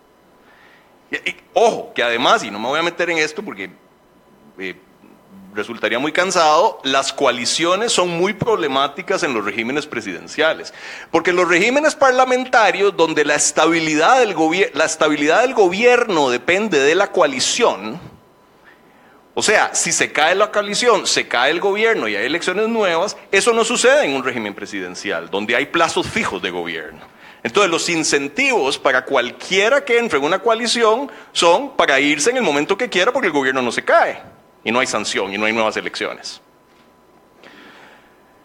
Y, ojo, que además, y no me voy a meter en esto porque resultaría muy cansado, las coaliciones son muy problemáticas en los regímenes presidenciales. Porque en los regímenes parlamentarios, donde la estabilidad del gobierno depende de la coalición, o sea, si se cae la coalición, se cae el gobierno y hay elecciones nuevas, eso no sucede en un régimen presidencial, donde hay plazos fijos de gobierno. Entonces, los incentivos para cualquiera que entre en una coalición son para irse en el momento que quiera porque el gobierno no se cae y no hay sanción y no hay nuevas elecciones.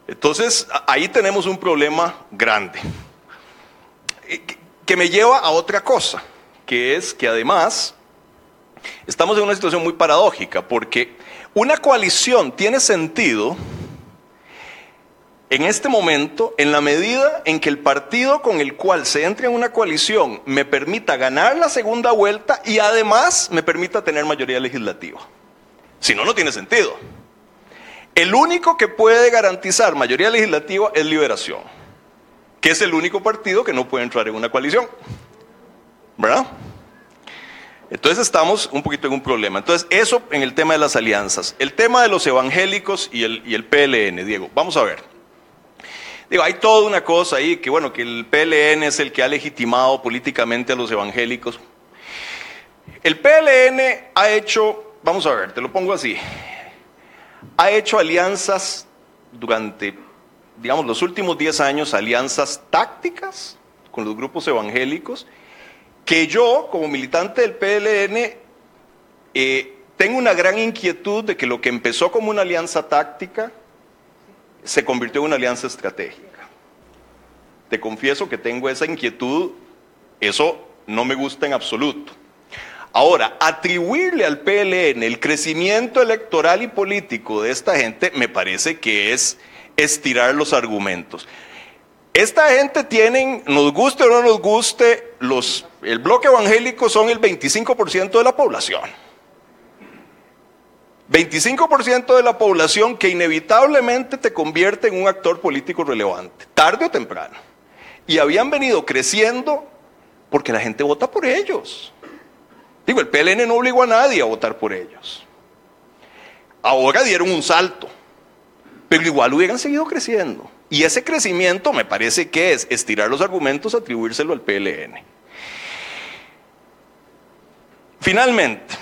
Entonces, ahí tenemos un problema grande que me lleva a otra cosa, que es que además estamos en una situación muy paradójica, porque una coalición tiene sentido en este momento en la medida en que el partido con el cual se entre en una coalición me permita ganar la segunda vuelta y además me permita tener mayoría legislativa. Si no, no tiene sentido. El único que puede garantizar mayoría legislativa es Liberación, que es el único partido que no puede entrar en una coalición, ¿verdad? Entonces estamos un poquito en un problema. Entonces eso en el tema de las alianzas. El tema de los evangélicos y el PLN, Diego, vamos a ver. Digo, hay toda una cosa ahí, que bueno, que el PLN es el que ha legitimado políticamente a los evangélicos. El PLN ha hecho, vamos a ver, te lo pongo así, ha hecho alianzas durante, digamos, los últimos 10 años, alianzas tácticas con los grupos evangélicos, que yo, como militante del PLN, tengo una gran inquietud de que lo que empezó como una alianza táctica se convirtió en una alianza estratégica. Te confieso que tengo esa inquietud, eso no me gusta en absoluto. Ahora, atribuirle al PLN el crecimiento electoral y político de esta gente me parece que es estirar los argumentos. Esta gente tienen, nos guste o no nos guste, el bloque evangélico son el 25% de la población. 25% de la población que inevitablemente te convierte en un actor político relevante, tarde o temprano. Y habían venido creciendo porque la gente vota por ellos. Digo, el PLN no obligó a nadie a votar por ellos. Ahora dieron un salto, pero igual hubieran seguido creciendo. Y ese crecimiento me parece que es estirar los argumentos, atribuírselo al PLN. Finalmente,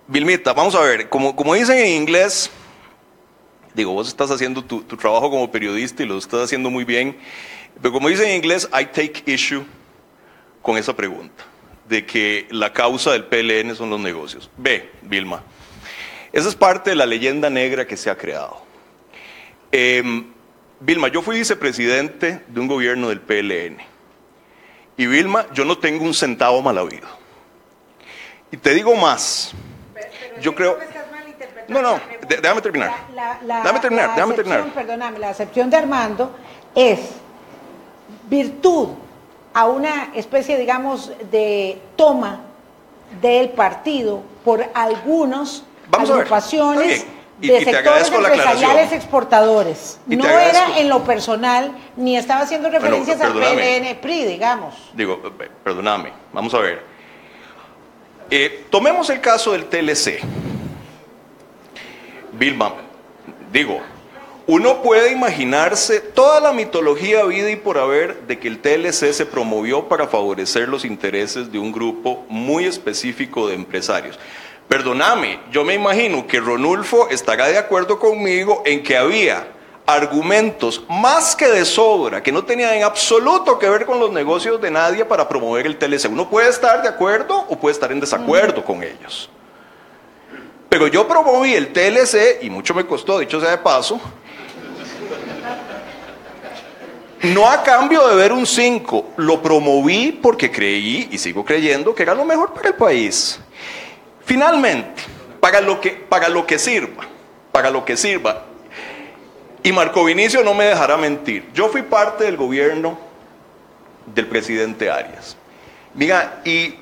Vilmita, vamos a ver, como dicen en inglés, digo, vos estás haciendo tu trabajo como periodista y lo estás haciendo muy bien, pero como dicen en inglés, I take issue con esa pregunta, de que la causa del PLN son los negocios. Ve, Vilma, esa es parte de la leyenda negra que se ha creado. Vilma, yo fui vicepresidente de un gobierno del PLN, y Vilma, yo no tengo un centavo mal habido. Y te digo más. Yo creo. No, déjame terminar. Déjame terminar. Perdóname, la acepción de Armando es virtud a una especie, digamos, de toma del partido por algunas agrupaciones de sectores empresariales exportadores. No era en lo personal, ni estaba haciendo referencias al PLN-PRI, digamos. Digo, perdóname, vamos a ver. Tomemos el caso del TLC. Vilma, digo, uno puede imaginarse toda la mitología vida y por haber de que el TLC se promovió para favorecer los intereses de un grupo muy específico de empresarios. Perdóname, yo me imagino que Ronulfo estará de acuerdo conmigo en que había argumentos más que de sobra, que no tenían en absoluto que ver con los negocios de nadie para promover el TLC. Uno puede estar de acuerdo o puede estar en desacuerdo con ellos. Pero yo promoví el TLC, y mucho me costó, dicho sea de paso, no a cambio de ver un 5, lo promoví porque creí y sigo creyendo que era lo mejor para el país. Finalmente, para lo que sirva, y Marco Vinicio no me dejará mentir, yo fui parte del gobierno del presidente Arias. Mira, y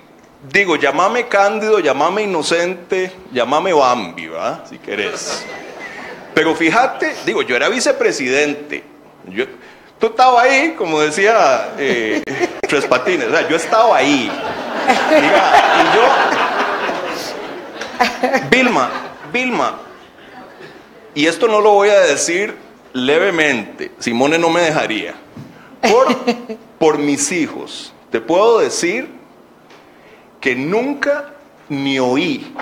digo, llámame Cándido, llámame inocente, llámame Bambi, ¿verdad? Si querés. Pero fíjate, digo, yo era vicepresidente. Tú estabas ahí, como decía Tres Patines, o sea, yo estaba ahí. Mira, y yo... Vilma, y esto no lo voy a decir levemente, Simone no me dejaría. Por mis hijos, te puedo decir que nunca ni oí,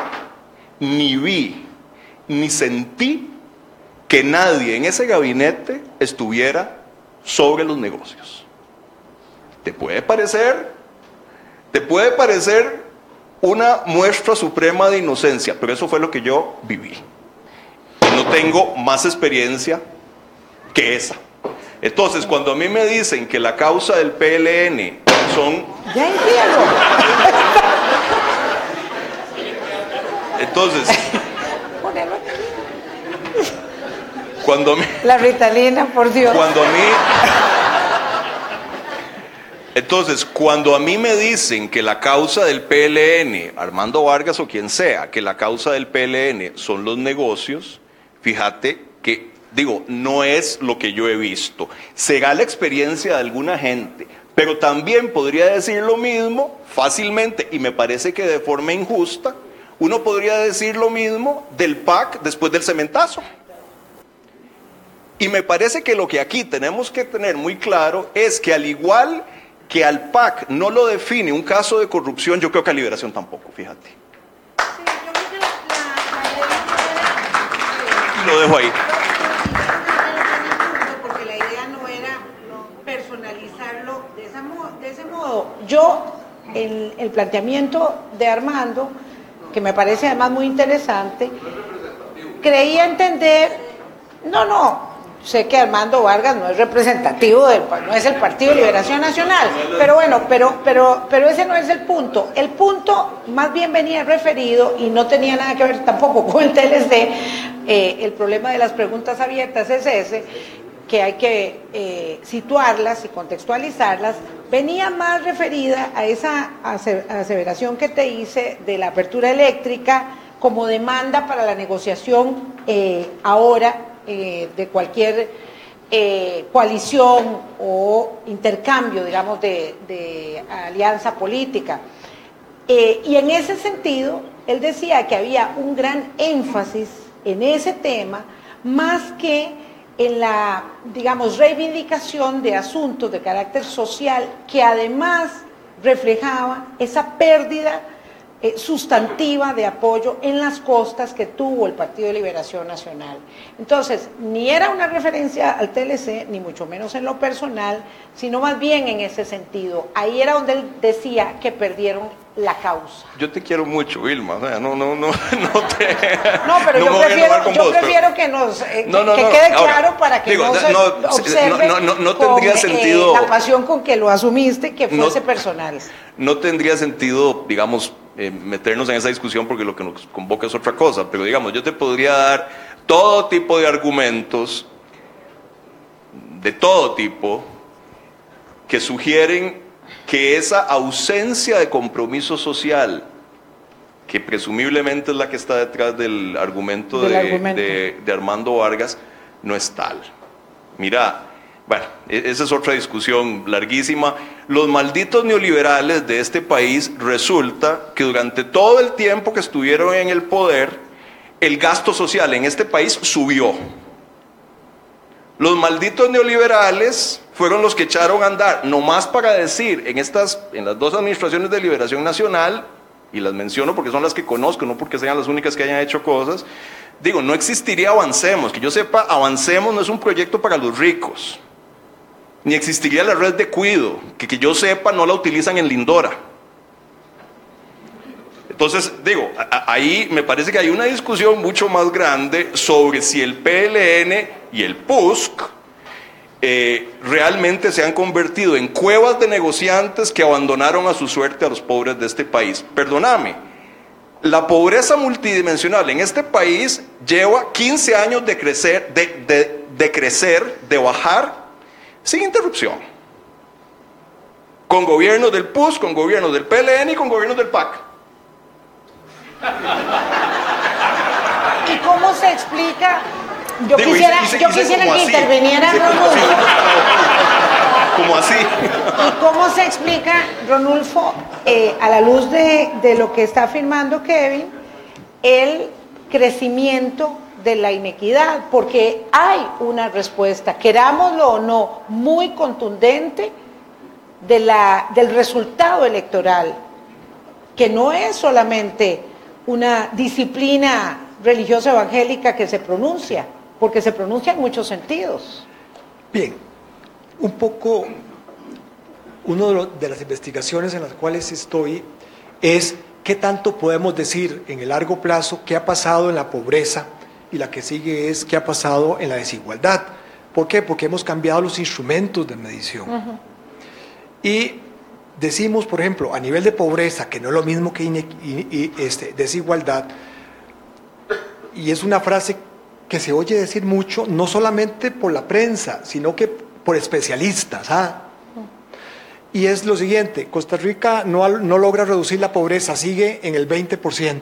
ni vi, ni sentí que nadie en ese gabinete estuviera sobre los negocios. Te puede parecer una muestra suprema de inocencia, pero eso fue lo que yo viví. No tengo más experiencia que esa. Entonces, cuando a mí me dicen que la causa del PLN son... Ya entiendo. Entonces, cuando a mí... La Ritalina, por Dios. Entonces, cuando a mí me dicen que la causa del PLN, Armando Vargas o quien sea, que la causa del PLN son los negocios, fíjate que, digo, no es lo que yo he visto. Será la experiencia de alguna gente, pero también podría decir lo mismo fácilmente, y me parece que de forma injusta, uno podría decir lo mismo del PAC después del cementazo. Y me parece que lo que aquí tenemos que tener muy claro es que al igual que al PAC no lo define un caso de corrupción, yo creo que a Liberación tampoco, fíjate. Sí, yo creo que Lo dejo ahí. porque la idea no era personalizarlo de ese modo. Yo, el planteamiento de Armando, que me parece además muy interesante, creía entender, sé que Armando Vargas no es representativo no es el Partido de Liberación Nacional, pero bueno, pero ese no es el punto. El punto más bien venía referido y no tenía nada que ver tampoco con el TLC. El problema de las preguntas abiertas es ese, que hay que situarlas y contextualizarlas. Venía más referida a esa aseveración que te hice de la apertura eléctrica como demanda para la negociación ahora de cualquier coalición o intercambio, digamos, de alianza política. Y en ese sentido, él decía que había un gran énfasis en ese tema, más que en la, digamos, reivindicación de asuntos de carácter social, que además reflejaba esa pérdida sustantiva de apoyo en las costas que tuvo el Partido de Liberación Nacional. Entonces, ni era una referencia al TLC, ni mucho menos en lo personal, sino más bien en ese sentido. Ahí era donde él decía que perdieron la causa. Yo te quiero mucho, Vilma, o sea, no te... No, pero yo prefiero que nos que quede claro ahora, para que digo, no se observe no tendría con, sentido la pasión con que lo asumiste, que fuese personal. No tendría sentido, digamos, meternos en esa discusión porque lo que nos convoca es otra cosa, pero digamos, yo te podría dar todo tipo de argumentos, de todo tipo, que sugieren que esa ausencia de compromiso social, que presumiblemente es la que está detrás del argumento de Armando Vargas, no es tal. Mira, Bueno, esa es otra discusión larguísima. Los malditos neoliberales de este país, resulta que durante todo el tiempo que estuvieron en el poder, el gasto social en este país subió. Los malditos neoliberales fueron los que echaron a andar, nomás para decir, en las dos administraciones de Liberación Nacional, y las menciono porque son las que conozco, no porque sean las únicas que hayan hecho cosas, digo, no existiría Avancemos. Que yo sepa, Avancemos no es un proyecto para los ricos. Ni existiría la red de cuido, que yo sepa no la utilizan en Lindora. Entonces, digo, ahí me parece que hay una discusión mucho más grande sobre si el PLN y el PUSC realmente se han convertido en cuevas de negociantes que abandonaron a su suerte a los pobres de este país. Perdóname, la pobreza multidimensional en este país lleva 15 años de crecer, de bajar sin interrupción, con gobiernos del PUSC, con gobiernos del PLN y con gobiernos del PAC. ¿Y cómo se explica? Yo quisiera que interviniera Ronulfo. ¿Cómo así? ¿Y cómo se explica, Ronulfo, a la luz de lo que está afirmando Kevin, el crecimiento de la inequidad? Porque hay una respuesta, querámoslo o no, muy contundente del resultado electoral, que no es solamente una disciplina religiosa evangélica que se pronuncia, porque se pronuncia en muchos sentidos. Bien, un poco, una de las investigaciones en las cuales estoy es qué tanto podemos decir en el largo plazo qué ha pasado en la pobreza, y la que sigue es qué ha pasado en la desigualdad. ¿Por qué? Porque hemos cambiado los instrumentos de medición. Y decimos, por ejemplo, a nivel de pobreza, que no es lo mismo que desigualdad, y es una frase que se oye decir mucho, no solamente por la prensa, sino que por especialistas. Y es lo siguiente: Costa Rica no logra reducir la pobreza, sigue en el 20%,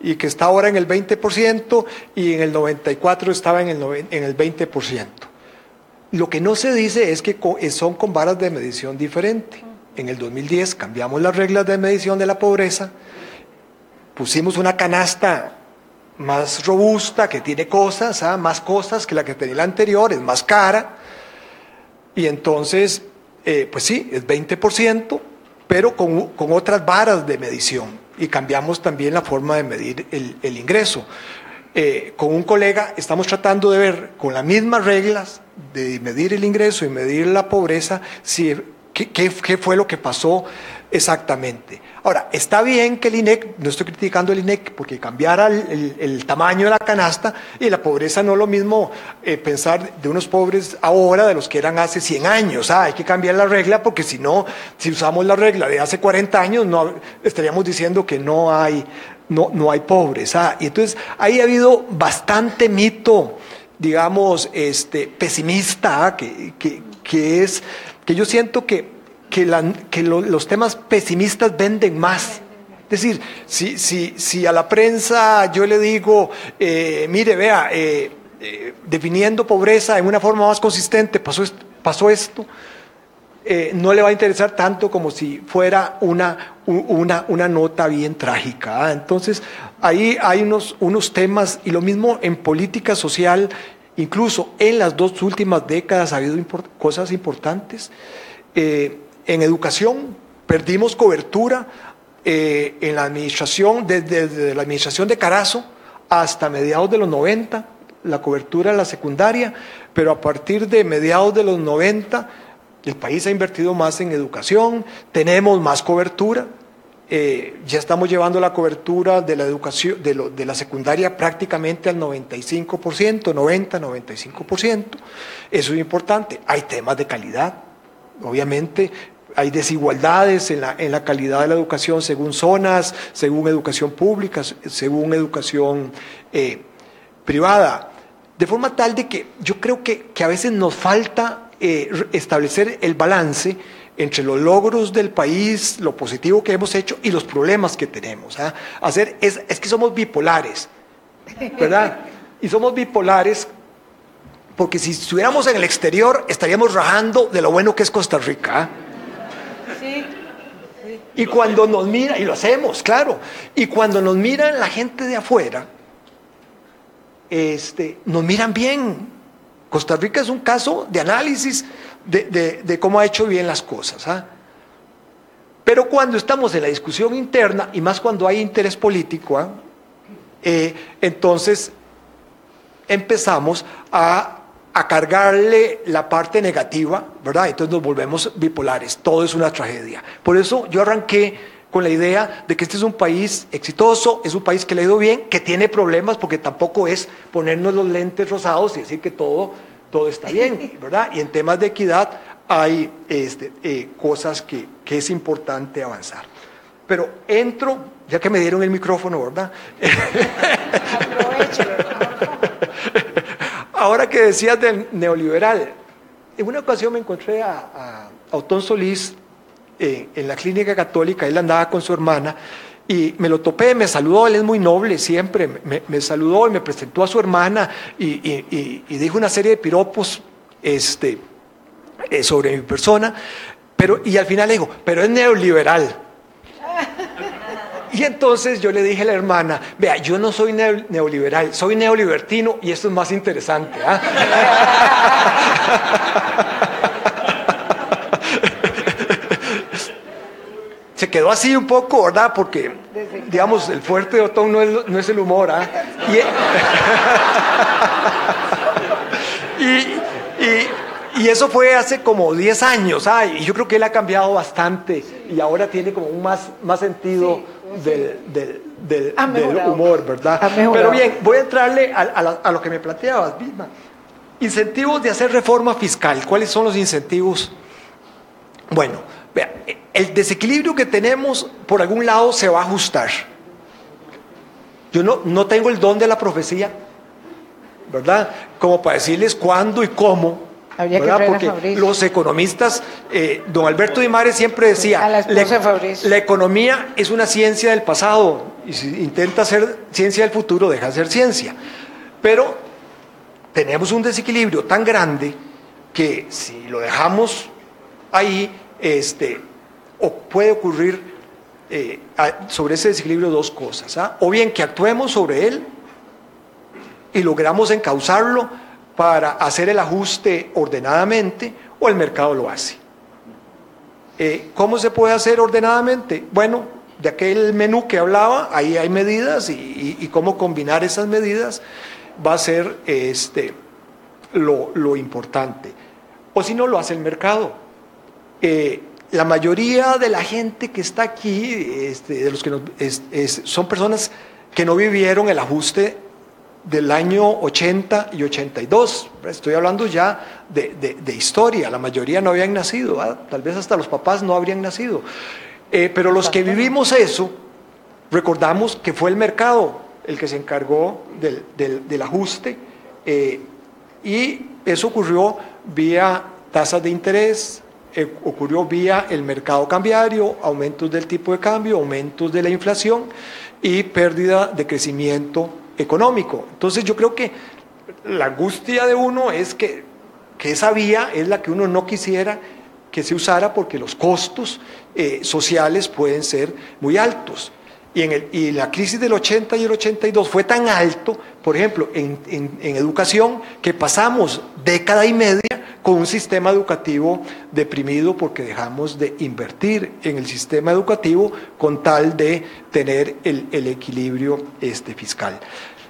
y que está ahora en el 20%, y en el 94 estaba en el 20%. Lo que no se dice es que son con varas de medición diferentes. En el 2010 cambiamos las reglas de medición de la pobreza, pusimos una canasta más robusta, que tiene cosas, más cosas que la que tenía la anterior, es más cara, y entonces, pues sí, es 20%, pero con otras varas de medición, y cambiamos también la forma de medir el ingreso. Con un colega estamos tratando de ver, con las mismas reglas de medir el ingreso y medir la pobreza, qué fue lo que pasó exactamente. Ahora, está bien que el INEC, no estoy criticando el INEC, porque cambiara el tamaño de la canasta, y la pobreza no es lo mismo pensar de unos pobres ahora de los que eran hace 100 años. Hay que cambiar la regla, porque si no, si usamos la regla de hace 40 años, no estaríamos diciendo que no hay pobres. Y entonces ahí ha habido bastante mito, digamos, pesimista, que yo siento que los temas pesimistas venden más. Es decir, si a la prensa yo le digo, mire, vea, definiendo pobreza en una forma más consistente, pasó esto, no le va a interesar tanto como si fuera una nota bien trágica. Entonces, ahí hay unos temas, y lo mismo en política social. Incluso en las 2 últimas décadas ha habido cosas importantes. En educación perdimos cobertura en la administración, desde la administración de Carazo hasta mediados de los 90, la cobertura en la secundaria, pero a partir de mediados de los 90 el país ha invertido más en educación, tenemos más cobertura. Ya estamos llevando la cobertura de la educación, de la secundaria, prácticamente al 95%, 90-95%. Eso es importante. Hay temas de calidad, obviamente. Hay desigualdades en la calidad de la educación según zonas, según educación pública, según educación privada. De forma tal de que yo creo que a veces nos falta establecer el balance entre los logros del país, lo positivo que hemos hecho y los problemas que tenemos. Es que somos bipolares, ¿verdad? Y somos bipolares porque si estuviéramos en el exterior estaríamos rajando de lo bueno que es Costa Rica. Sí. Y cuando nos mira, y lo hacemos, claro, y cuando nos miran la gente de afuera, nos miran bien. Costa Rica es un caso de análisis de cómo ha hecho bien las cosas. Pero cuando estamos en la discusión interna, y más cuando hay interés político, entonces empezamos a cargarle la parte negativa, ¿verdad? Entonces nos volvemos bipolares, todo es una tragedia. Por eso yo arranqué con la idea de que este es un país exitoso, es un país que le ha ido bien, que tiene problemas, porque tampoco es ponernos los lentes rosados y decir que todo está bien, ¿verdad? Y en temas de equidad hay cosas que es importante avanzar. Pero entro, ya que me dieron el micrófono, ¿verdad? Ahora que decías del neoliberal, en una ocasión me encontré a Otón Solís en la clínica católica. Él andaba con su hermana y me lo topé, me saludó, él es muy noble siempre, me saludó y me presentó a su hermana y dijo una serie de piropos sobre mi persona, y al final le dijo, pero es neoliberal. Y entonces yo le dije a la hermana, vea, yo no soy neoliberal, soy neolibertino, y esto es más interesante. Se quedó así un poco, ¿verdad? Porque, digamos, el fuerte de Otón no es el humor. Y eso fue hace como 10 años, y yo creo que él ha cambiado bastante y ahora tiene como un más sentido del humor, ¿verdad? Pero bien, voy a entrarle a lo que me planteabas, Vilma. Incentivos de hacer reforma fiscal. ¿Cuáles son los incentivos? Bueno, vea, el desequilibrio que tenemos por algún lado se va a ajustar. Yo no tengo el don de la profecía, ¿verdad? Como para decirles cuándo y cómo. Porque los economistas, don Alberto Dimares siempre decía, la economía es una ciencia del pasado, y si intenta hacer ciencia del futuro, deja de ser ciencia. Pero tenemos un desequilibrio tan grande que si lo dejamos ahí, o puede ocurrir sobre ese desequilibrio dos cosas. O bien que actuemos sobre él y logramos encauzarlo para hacer el ajuste ordenadamente, o el mercado lo hace. ¿Cómo se puede hacer ordenadamente? Bueno, de aquel menú que hablaba, ahí hay medidas, y cómo combinar esas medidas va a ser lo importante. O si no, lo hace el mercado. La mayoría de la gente que está aquí, de los que son personas que no vivieron el ajuste del año 80 y 82, estoy hablando ya de historia, la mayoría no habían nacido, tal vez hasta los papás no habrían nacido, pero los que vivimos eso, recordamos que fue el mercado el que se encargó del ajuste, y eso ocurrió vía tasas de interés, ocurrió vía el mercado cambiario, aumentos del tipo de cambio, aumentos de la inflación y pérdida de crecimiento económico. Entonces yo creo que la angustia de uno es que esa vía es la que uno no quisiera que se usara, porque los costos sociales pueden ser muy altos. Y la crisis del 80 y el 82 fue tan alto, por ejemplo, en educación, que pasamos década y media con un sistema educativo deprimido porque dejamos de invertir en el sistema educativo con tal de tener el equilibrio fiscal.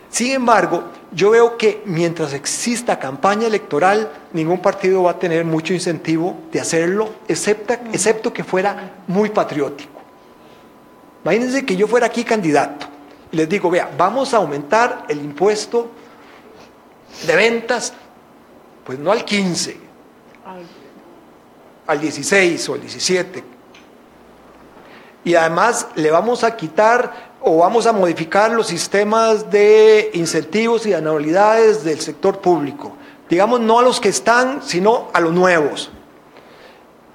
Sin embargo, yo veo que mientras exista campaña electoral, ningún partido va a tener mucho incentivo de hacerlo, excepto que fuera muy patriótico. Imagínense que yo fuera aquí candidato y les digo, vea, vamos a aumentar el impuesto de ventas, pues no al 15, al 16 o al 17. Y además le vamos a quitar o vamos a modificar los sistemas de incentivos y de anualidades del sector público. Digamos, no a los que están, sino a los nuevos.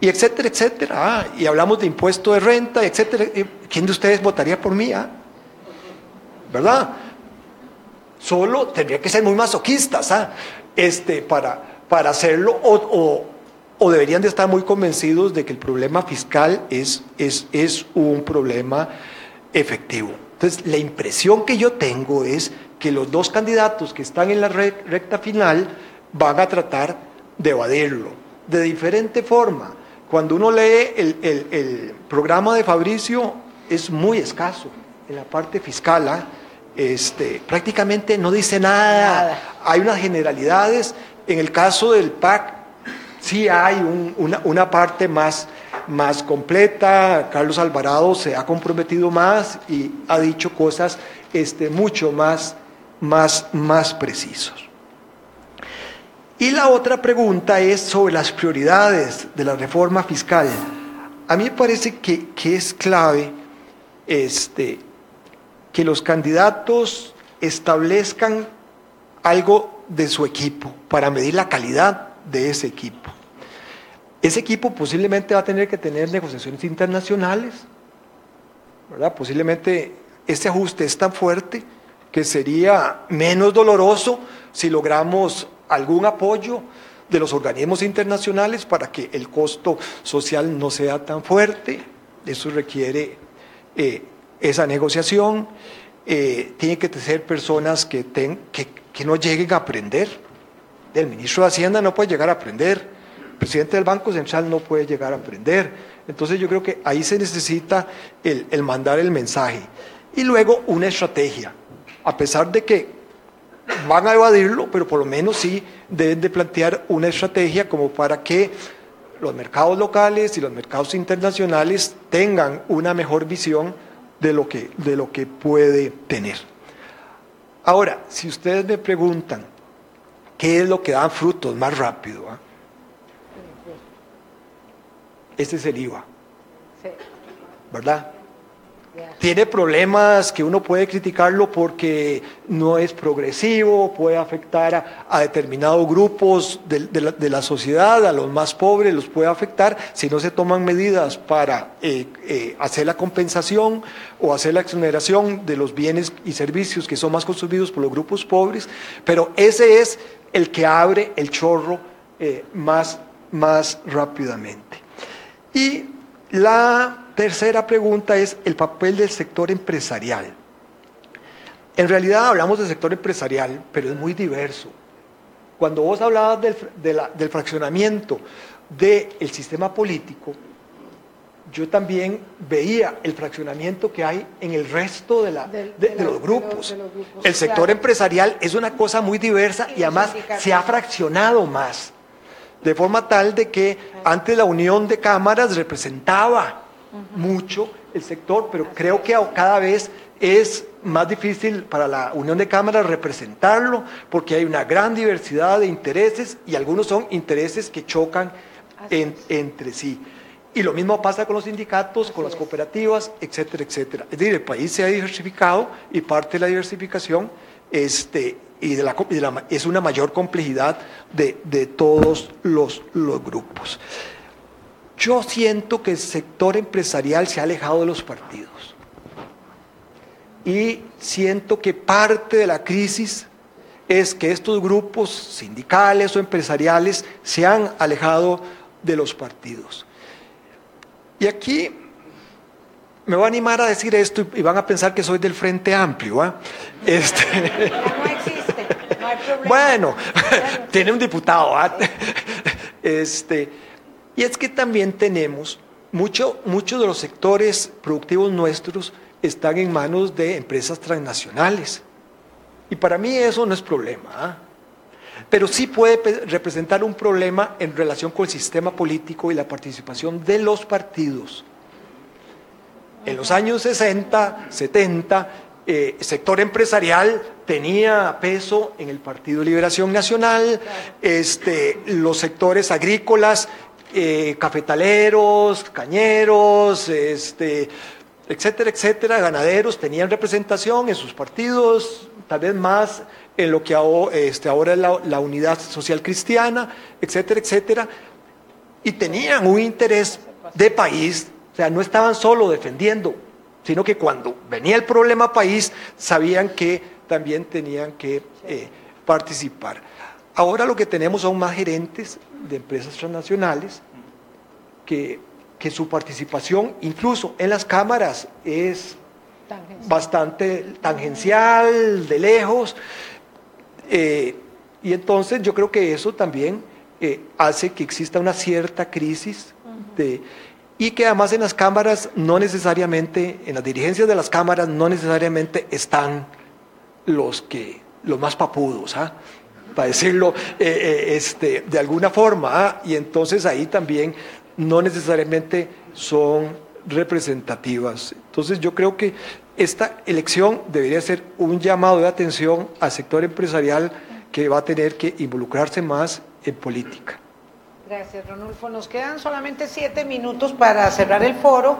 Y etcétera, etcétera. Y hablamos de impuesto de renta, etcétera. ¿Quién de ustedes votaría por mí? ¿Verdad? Solo tendría que ser muy masoquistas. para hacerlo, o deberían de estar muy convencidos de que el problema fiscal es un problema efectivo. Entonces, la impresión que yo tengo es que los dos candidatos que están en la recta final van a tratar de evadirlo, de diferente forma. Cuando uno lee el programa de Fabricio, es muy escaso en la parte fiscal, prácticamente no dice nada. Hay unas generalidades. En el caso del PAC, sí hay una parte más completa. Carlos Alvarado se ha comprometido más y ha dicho cosas mucho más precisos. Y la otra pregunta es sobre las prioridades de la reforma fiscal. A mí me parece que es clave que los candidatos establezcan algo de su equipo para medir la calidad de ese equipo. Ese equipo posiblemente va a tener que tener negociaciones internacionales, ¿verdad? Posiblemente este ajuste es tan fuerte que sería menos doloroso si logramos algún apoyo de los organismos internacionales para que el costo social no sea tan fuerte. Eso requiere esa negociación. Tiene que ser personas que no lleguen a aprender. El ministro de Hacienda no puede llegar a aprender, el presidente del Banco Central no puede llegar a aprender. Entonces yo creo que ahí se necesita el mandar el mensaje. Y luego una estrategia, a pesar de que van a evadirlo, pero por lo menos sí deben de plantear una estrategia como para que los mercados locales y los mercados internacionales tengan una mejor visión de lo que puede tener. Ahora, si ustedes me preguntan qué es lo que da frutos más rápido, este es el IVA, ¿verdad? Tiene problemas que uno puede criticarlo porque no es progresivo, puede afectar a determinados grupos de la sociedad, a los más pobres los puede afectar si no se toman medidas para hacer la compensación o hacer la exoneración de los bienes y servicios que son más consumidos por los grupos pobres, pero ese es el que abre el chorro más rápidamente. Y la tercera pregunta es el papel del sector empresarial. En realidad hablamos del sector empresarial, pero es muy diverso. Cuando vos hablabas del fraccionamiento del sistema político, yo también veía el fraccionamiento que hay en el resto de los grupos. El sector empresarial es una cosa muy diversa y además se ha fraccionado más, de forma tal de que antes la unión de cámaras representaba mucho el sector, pero creo que cada vez es más difícil para la unión de cámaras representarlo, porque hay una gran diversidad de intereses y algunos son intereses que chocan entre sí. Y lo mismo pasa con los sindicatos, con las cooperativas, etcétera, etcétera. Es decir, el país se ha diversificado y parte de la diversificación es una mayor complejidad de todos los grupos. Yo siento que el sector empresarial se ha alejado de los partidos y siento que parte de la crisis es que estos grupos sindicales o empresariales se han alejado de los partidos. Y aquí me voy a animar a decir esto y van a pensar que soy del Frente Amplio. No existe, no hay problema. Bueno, tiene un diputado. Y es que también tenemos, muchos de los sectores productivos nuestros están en manos de empresas transnacionales. Y para mí eso no es problema, pero sí puede representar un problema en relación con el sistema político y la participación de los partidos. En los años 60, 70, el sector empresarial tenía peso en el Partido de Liberación Nacional, los sectores agrícolas, cafetaleros, cañeros, etcétera, etcétera, ganaderos, tenían representación en sus partidos, tal vez más en lo que ahora es la Unidad Social Cristiana, etcétera, etcétera, y tenían un interés de país, o sea, no estaban solo defendiendo, sino que cuando venía el problema país, sabían que también tenían que participar. ahora lo que tenemos son más gerentes de empresas transnacionales que su participación, incluso en las cámaras, es bastante tangencial, de lejos, y entonces yo creo que eso también hace que exista una cierta crisis y que además en las cámaras no necesariamente, en las dirigencias de las cámaras no necesariamente están los más papudos, para decirlo de alguna forma, y entonces ahí también no necesariamente son representativas. Entonces yo creo que esta elección debería ser un llamado de atención al sector empresarial que va a tener que involucrarse más en política. Gracias, Ronulfo. Nos quedan solamente 7 minutos para cerrar el foro.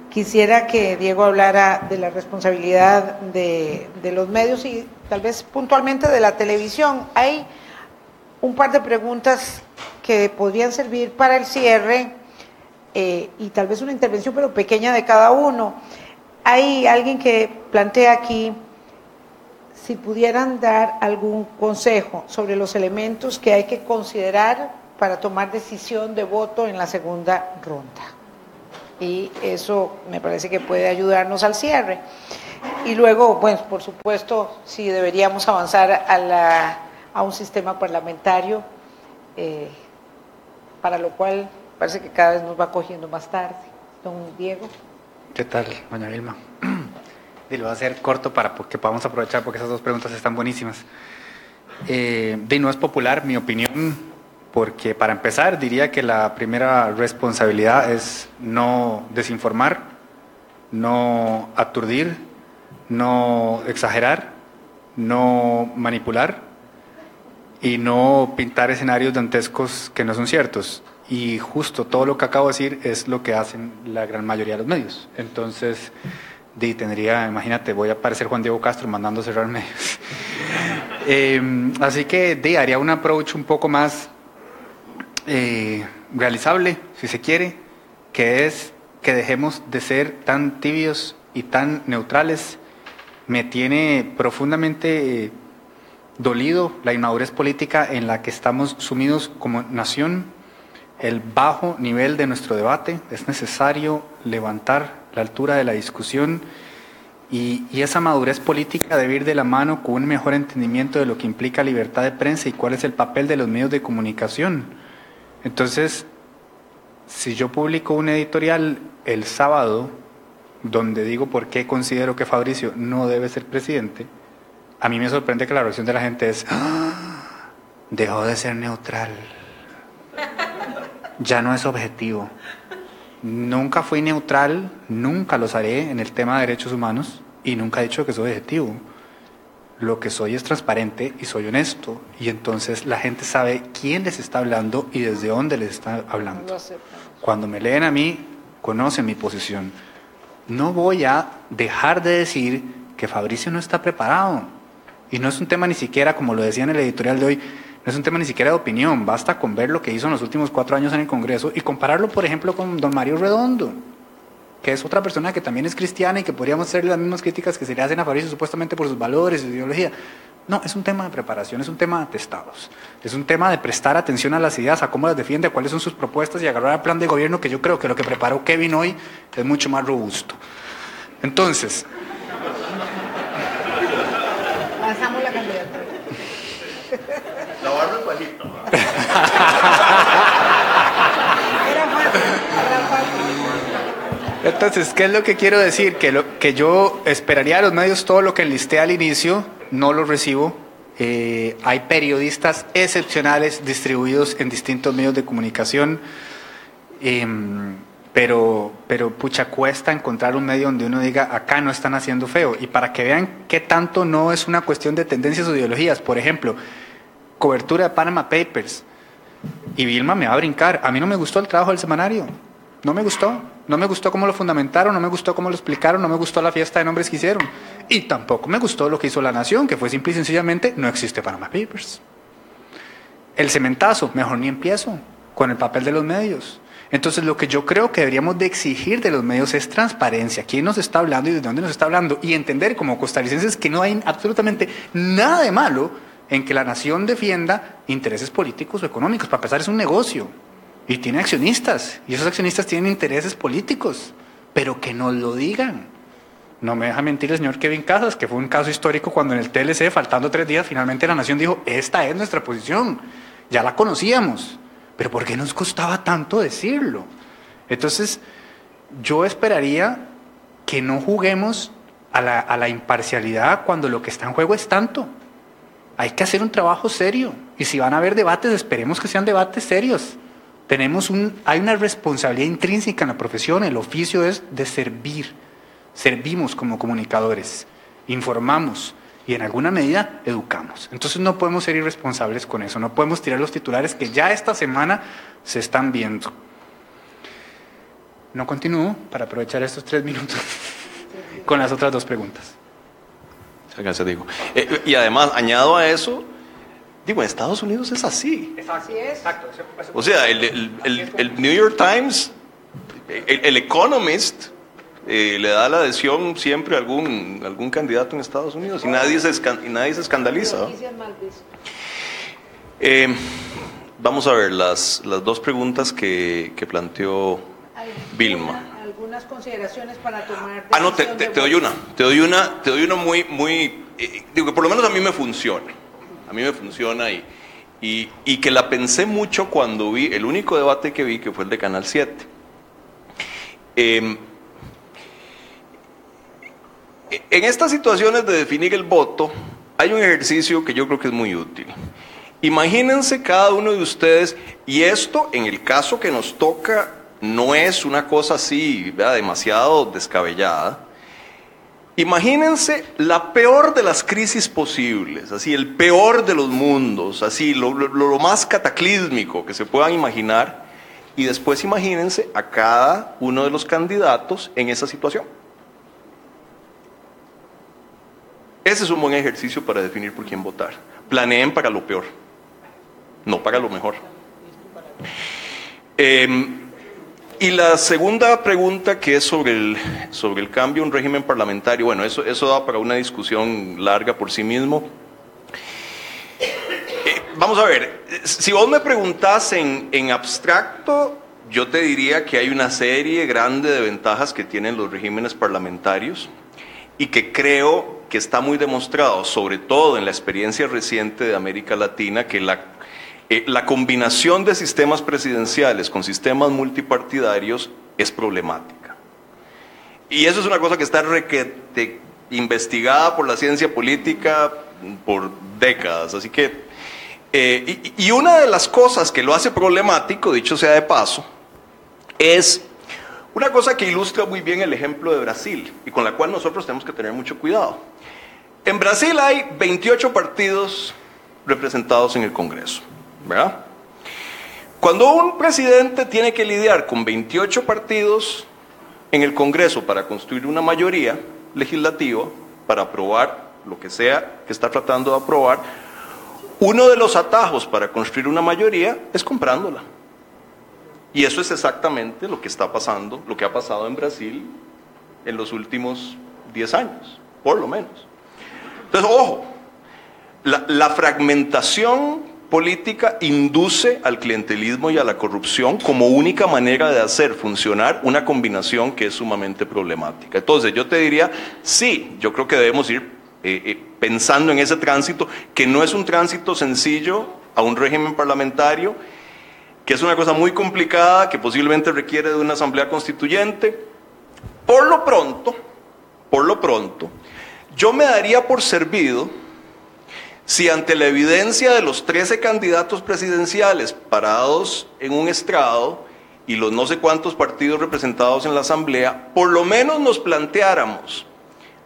Quisiera que Diego hablara de la responsabilidad de los medios y tal vez puntualmente de la televisión. Hay un par de preguntas que podrían servir para el cierre y tal vez una intervención pero pequeña de cada uno. Hay alguien que plantea aquí si pudieran dar algún consejo sobre los elementos que hay que considerar para tomar decisión de voto en la segunda ronda. Y eso me parece que puede ayudarnos al cierre. Y luego, bueno, por supuesto, si deberíamos avanzar a un sistema parlamentario, para lo cual parece que cada vez nos va cogiendo más tarde. Don Diego. ¿Qué tal, doña Vilma? Y lo voy a hacer corto para que podamos aprovechar, porque esas dos preguntas están buenísimas. No es popular mi opinión, porque para empezar diría que la primera responsabilidad es no desinformar, no aturdir, no exagerar, no manipular y no pintar escenarios dantescos que no son ciertos. Y justo todo lo que acabo de decir es lo que hacen la gran mayoría de los medios. Entonces, imagínate, voy a parecer Juan Diego Castro mandando cerrar medios. Así que haría un approach un poco más realizable, si se quiere, que es que dejemos de ser tan tibios y tan neutrales. Me tiene profundamente dolido la inmadurez política en la que estamos sumidos como nación, el bajo nivel de nuestro debate. Es necesario levantar la altura de la discusión y esa madurez política debe ir de la mano con un mejor entendimiento de lo que implica libertad de prensa y cuál es el papel de los medios de comunicación. Entonces, si yo publico un editorial el sábado donde digo por qué considero que Fabricio no debe ser presidente, a mí me sorprende que la reacción de la gente es: ¡ah! Dejó de ser neutral, ya no es objetivo. Nunca fui neutral, nunca lo haré en el tema de derechos humanos y nunca he dicho que soy objetivo. Lo que soy es transparente y soy honesto, y entonces la gente sabe quién les está hablando y desde dónde les está hablando. Cuando me leen a mí, conocen mi posición. No voy a dejar de decir que Fabricio no está preparado, y no es un tema ni siquiera, como lo decía en el editorial de hoy, no es un tema ni siquiera de opinión. Basta con ver lo que hizo en los últimos 4 años en el Congreso y compararlo, por ejemplo, con don Mario Redondo, que es otra persona que también es cristiana y que podríamos hacer las mismas críticas que se le hacen a Fabricio supuestamente por sus valores y su ideología. No, es un tema de preparación, es un tema de atestados, es un tema de prestar atención a las ideas, a cómo las defiende, a cuáles son sus propuestas y agarrar el plan de gobierno, que yo creo que lo que preparó Kevin hoy es mucho más robusto. Entonces, lanzamos la candidatura. La barba es bajito. Era fácil. entonces, ¿qué es lo que quiero decir? Que yo esperaría a los medios todo lo que enlisté al inicio, no lo recibo. Hay periodistas excepcionales distribuidos en distintos medios de comunicación, pero pucha, cuesta encontrar un medio donde uno diga, acá no están haciendo feo. Y para que vean qué tanto no es una cuestión de tendencias o ideologías, por ejemplo, cobertura de Panama Papers, y Vilma me va a brincar, a mí no me gustó el trabajo del semanario, no me gustó cómo lo fundamentaron, no me gustó cómo lo explicaron, no me gustó la fiesta de nombres que hicieron, y tampoco me gustó lo que hizo La Nación, que fue simple y sencillamente, no existe Panama Papers. El cementazo, mejor ni empiezo con el papel de los medios. Entonces, lo que yo creo que deberíamos de exigir de los medios es transparencia, quién nos está hablando y desde dónde nos está hablando, y entender como costarricenses que no hay absolutamente nada de malo en que la nación defienda intereses políticos o económicos. Para empezar, es un negocio y tiene accionistas, y esos accionistas tienen intereses políticos, pero que nos lo digan. No me deja mentir el señor Kevin Casas, que fue un caso histórico cuando en el TLC, faltando 3 días, finalmente la nación dijo, esta es nuestra posición, ya la conocíamos, pero ¿por qué nos costaba tanto decirlo? Entonces, yo esperaría que no juguemos a la imparcialidad cuando lo que está en juego es tanto. Hay que hacer un trabajo serio, y si van a haber debates, esperemos que sean debates serios. Hay una responsabilidad intrínseca en la profesión, el oficio es de servir. Servimos como comunicadores, informamos y en alguna medida educamos. Entonces no podemos ser irresponsables con eso, no podemos tirar los titulares que ya esta semana se están viendo. No continúo para aprovechar estos 3 minutos con las otras 2 preguntas. Gracias, Diego. Y además, añado a eso, digo, en Estados Unidos es así. Así es. Exacto. O sea, el New York Times, el Economist, le da la adhesión siempre a algún candidato en Estados Unidos y nadie se escandaliza. Vamos a ver las 2 preguntas que planteó Vilma. Algunas consideraciones para tomar. No, te doy una. Te doy una muy digo que por lo menos a mí me funciona. A mí me funciona y que la pensé mucho cuando vi el único debate que vi, que fue el de Canal 7. En estas situaciones de definir el voto, hay un ejercicio que yo creo que es muy útil. Imagínense cada uno de ustedes, y esto en el caso que nos toca no es una cosa así, ¿verdad?, demasiado descabellada. Imagínense la peor de las crisis posibles, así el peor de los mundos, así lo más cataclísmico que se puedan imaginar, y después imagínense a cada uno de los candidatos en esa situación. Ese es un buen ejercicio para definir por quién votar. Planeen para lo peor, no para lo mejor. Y la segunda pregunta, que es sobre el cambio a un régimen parlamentario, bueno, eso da para una discusión larga por sí mismo. Vamos a ver, si vos me preguntás en abstracto, yo te diría que hay una serie grande de ventajas que tienen los regímenes parlamentarios y que creo que está muy demostrado, sobre todo en la experiencia reciente de América Latina, que la combinación de sistemas presidenciales con sistemas multipartidarios es problemática. Y eso es una cosa que está investigada por la ciencia política por décadas. Así que, y una de las cosas que lo hace problemático, dicho sea de paso, es una cosa que ilustra muy bien el ejemplo de Brasil y con la cual nosotros tenemos que tener mucho cuidado. En Brasil hay 28 partidos representados en el Congreso, ¿verdad? Cuando un presidente tiene que lidiar con 28 partidos en el Congreso para construir una mayoría legislativa, para aprobar lo que sea que está tratando de aprobar, uno de los atajos para construir una mayoría es comprándola. Y eso es exactamente lo que está pasando, lo que ha pasado en Brasil en los últimos 10 años, por lo menos. Entonces, ojo, la fragmentación política induce al clientelismo y a la corrupción como única manera de hacer funcionar una combinación que es sumamente problemática. Entonces, yo te diría, sí, yo creo que debemos ir pensando en ese tránsito, que no es un tránsito sencillo a un régimen parlamentario, que es una cosa muy complicada, que posiblemente requiere de una asamblea constituyente. Por lo pronto, yo me daría por servido si ante la evidencia de los 13 candidatos presidenciales parados en un estrado y los no sé cuántos partidos representados en la asamblea, por lo menos nos planteáramos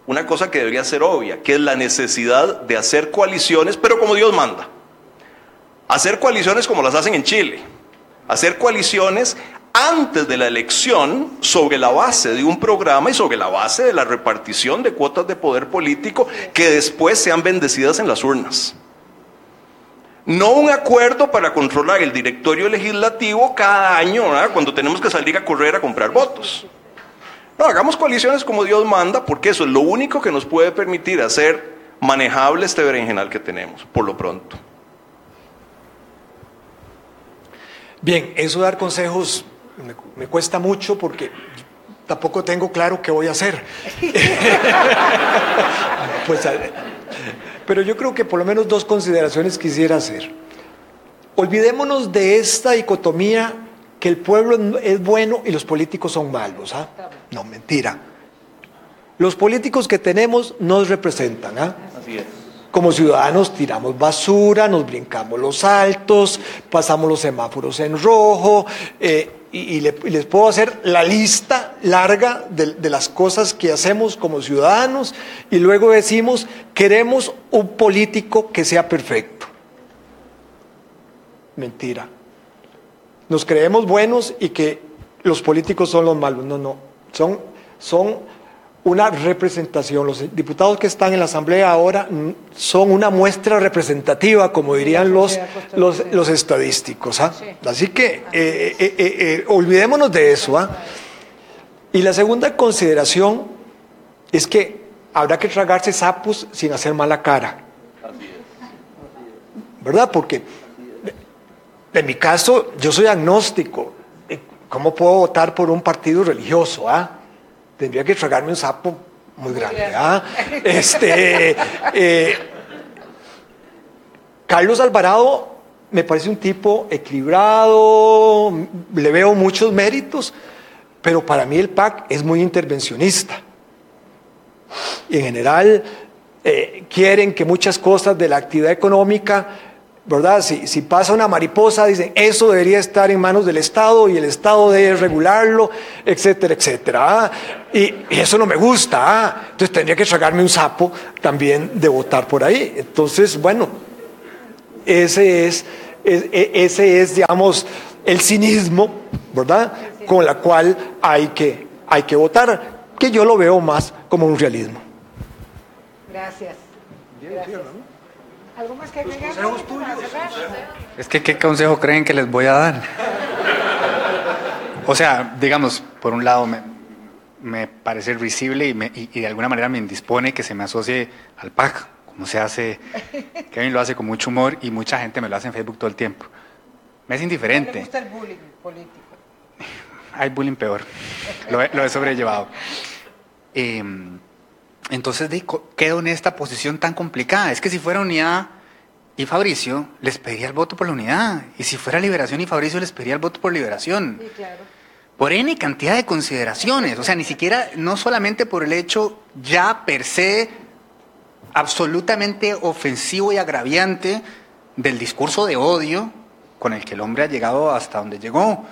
una cosa que debería ser obvia, que es la necesidad de hacer coaliciones, pero como Dios manda. Hacer coaliciones como las hacen en Chile. Hacer coaliciones antes de la elección sobre la base de un programa y sobre la base de la repartición de cuotas de poder político que después sean bendecidas en las urnas. No un acuerdo para controlar el directorio legislativo cada año, ¿verdad?, cuando tenemos que salir a correr a comprar votos. No, hagamos coaliciones como Dios manda, porque eso es lo único que nos puede permitir hacer manejable este berenjenal que tenemos, por lo pronto. Bien, eso de dar consejos me cuesta mucho porque tampoco tengo claro qué voy a hacer. Pues, pero yo creo que por lo menos 2 consideraciones quisiera hacer. Olvidémonos de esta dicotomía que el pueblo es bueno y los políticos son malos. ¿Ah? No, mentira. Los políticos que tenemos nos representan. ¿Ah? Así es. Como ciudadanos tiramos basura, nos brincamos los altos, pasamos los semáforos en rojo, y les puedo hacer la lista larga de las cosas que hacemos como ciudadanos, y luego decimos, queremos un político que sea perfecto. Mentira. Nos creemos buenos y que los políticos son los malos. No, son una representación. Los diputados que están en la Asamblea ahora son una muestra representativa, como dirían los estadísticos. ¿Ah? Así que olvidémonos de eso. ¿Ah? Y la segunda consideración es que habrá que tragarse sapos sin hacer mala cara. ¿Verdad? Porque en mi caso yo soy agnóstico. ¿Cómo puedo votar por un partido religioso? ¿Ah? Tendría que tragarme un sapo muy grande. ¿Ah? Carlos Alvarado me parece un tipo equilibrado, le veo muchos méritos, pero para mí el PAC es muy intervencionista. Y en general quieren que muchas cosas de la actividad económica, ¿verdad? Si pasa una mariposa, dicen, eso debería estar en manos del Estado y el Estado debe regularlo, etcétera, etcétera. ¿Ah? Y eso no me gusta. ¿Ah? Entonces tendría que tragarme un sapo también de votar por ahí. Entonces, bueno, ese es, digamos, el cinismo, ¿verdad? Con la cual hay que votar, que yo lo veo más como un realismo. Gracias. Gracias. ¿Algo más que agregar? Es que, ¿qué consejo creen que les voy a dar? O sea, digamos, por un lado me parece risible y de alguna manera me indispone que se me asocie al PAC, como se hace, Kevin lo hace con mucho humor y mucha gente me lo hace en Facebook todo el tiempo. Me es indiferente. ¿Le gusta el bullying político? Hay bullying peor, lo he sobrellevado. Entonces quedo en esta posición tan complicada. Es que si fuera Unidad y Fabricio, les pediría el voto por la Unidad. Y si fuera Liberación y Fabricio, les pediría el voto por Liberación. Sí, claro. Por N cantidad de consideraciones. O sea, ni siquiera, no solamente por el hecho ya per se absolutamente ofensivo y agraviante del discurso de odio con el que el hombre ha llegado hasta donde llegó.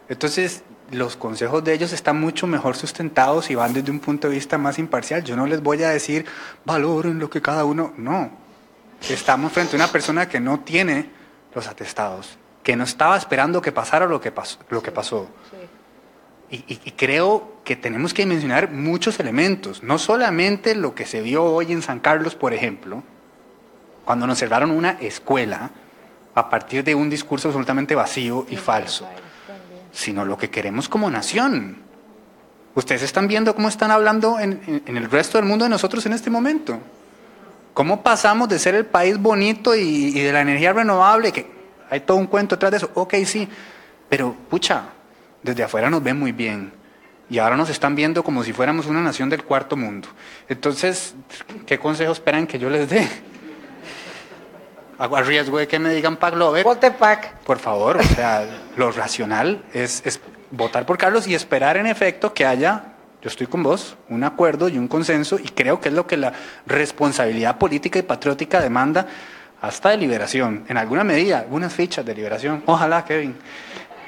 Entonces, los consejos de ellos están mucho mejor sustentados y van desde un punto de vista más imparcial. Yo no les voy a decir, valoren lo que cada uno... No, estamos frente a una persona que no tiene los atestados, que no estaba esperando que pasara lo que pasó. Sí. Y creo que tenemos que mencionar muchos elementos, no solamente lo que se vio hoy en San Carlos, por ejemplo, cuando nos cerraron una escuela a partir de un discurso absolutamente vacío y falso, sino lo que queremos como nación. Ustedes están viendo cómo están hablando en el resto del mundo de nosotros en este momento. ¿Cómo pasamos de ser el país bonito y de la energía renovable, que hay todo un cuento detrás de eso? Ok, sí, pero pucha, desde afuera nos ven muy bien y ahora nos están viendo como si fuéramos una nación del cuarto mundo. Entonces, ¿qué consejo esperan que yo les dé? Hago a riesgo de que me digan PAC Lover. Vote PAC. Por favor, o sea, lo racional es votar por Carlos y esperar en efecto que haya, yo estoy con vos, un acuerdo y un consenso, y creo que es lo que la responsabilidad política y patriótica demanda, hasta de Liberación, en alguna medida, algunas fichas de Liberación, ojalá, Kevin,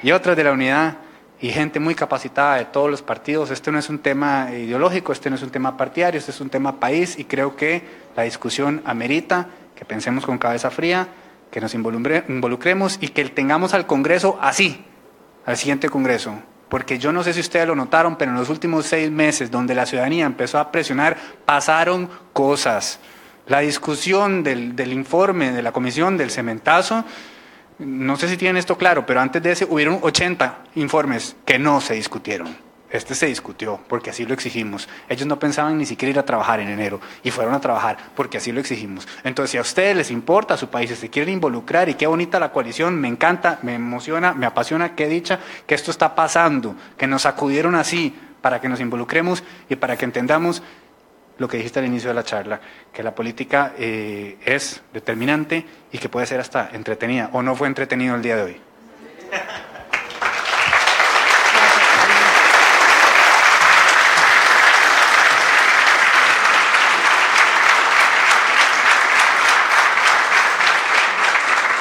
y otras de la Unidad, y gente muy capacitada de todos los partidos. Este no es un tema ideológico, este no es un tema partidario, este es un tema país, y creo que la discusión amerita que pensemos con cabeza fría, que nos involucremos y que tengamos al Congreso así, al siguiente Congreso. Porque yo no sé si ustedes lo notaron, pero en los últimos 6 meses, donde la ciudadanía empezó a presionar, pasaron cosas. La discusión del informe de la comisión del cementazo, no sé si tienen esto claro, pero antes de ese hubieron 80 informes que no se discutieron. Este se discutió porque así lo exigimos. Ellos no pensaban ni siquiera ir a trabajar en enero y fueron a trabajar porque así lo exigimos. Entonces, si a ustedes les importa a su país, si se quieren involucrar y qué bonita la coalición, me encanta, me emociona, me apasiona, qué dicha que esto está pasando, que nos acudieron así para que nos involucremos y para que entendamos lo que dijiste al inicio de la charla, que la política es determinante y que puede ser hasta entretenida, o no fue entretenido el día de hoy.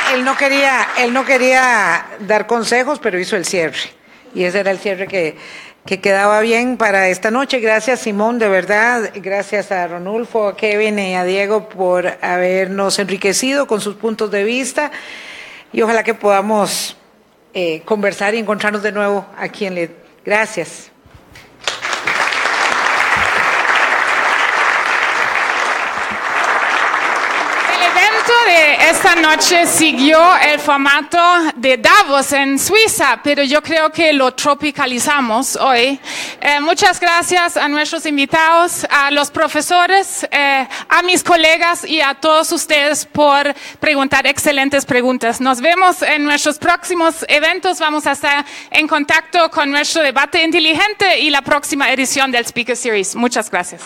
Él no quería dar consejos, pero hizo el cierre. Y ese era el cierre que quedaba bien para esta noche. Gracias, Simón, de verdad. Gracias a Ronulfo, a Kevin y a Diego por habernos enriquecido con sus puntos de vista. Y ojalá que podamos conversar y encontrarnos de nuevo aquí en LED. Gracias. De esta noche siguió el formato de Davos en Suiza, pero yo creo que lo tropicalizamos hoy. Muchas gracias a nuestros invitados, a los profesores, a mis colegas y a todos ustedes por preguntar excelentes preguntas. Nos vemos en nuestros próximos eventos. Vamos a estar en contacto con nuestro debate inteligente y la próxima edición del Speaker Series. Muchas gracias.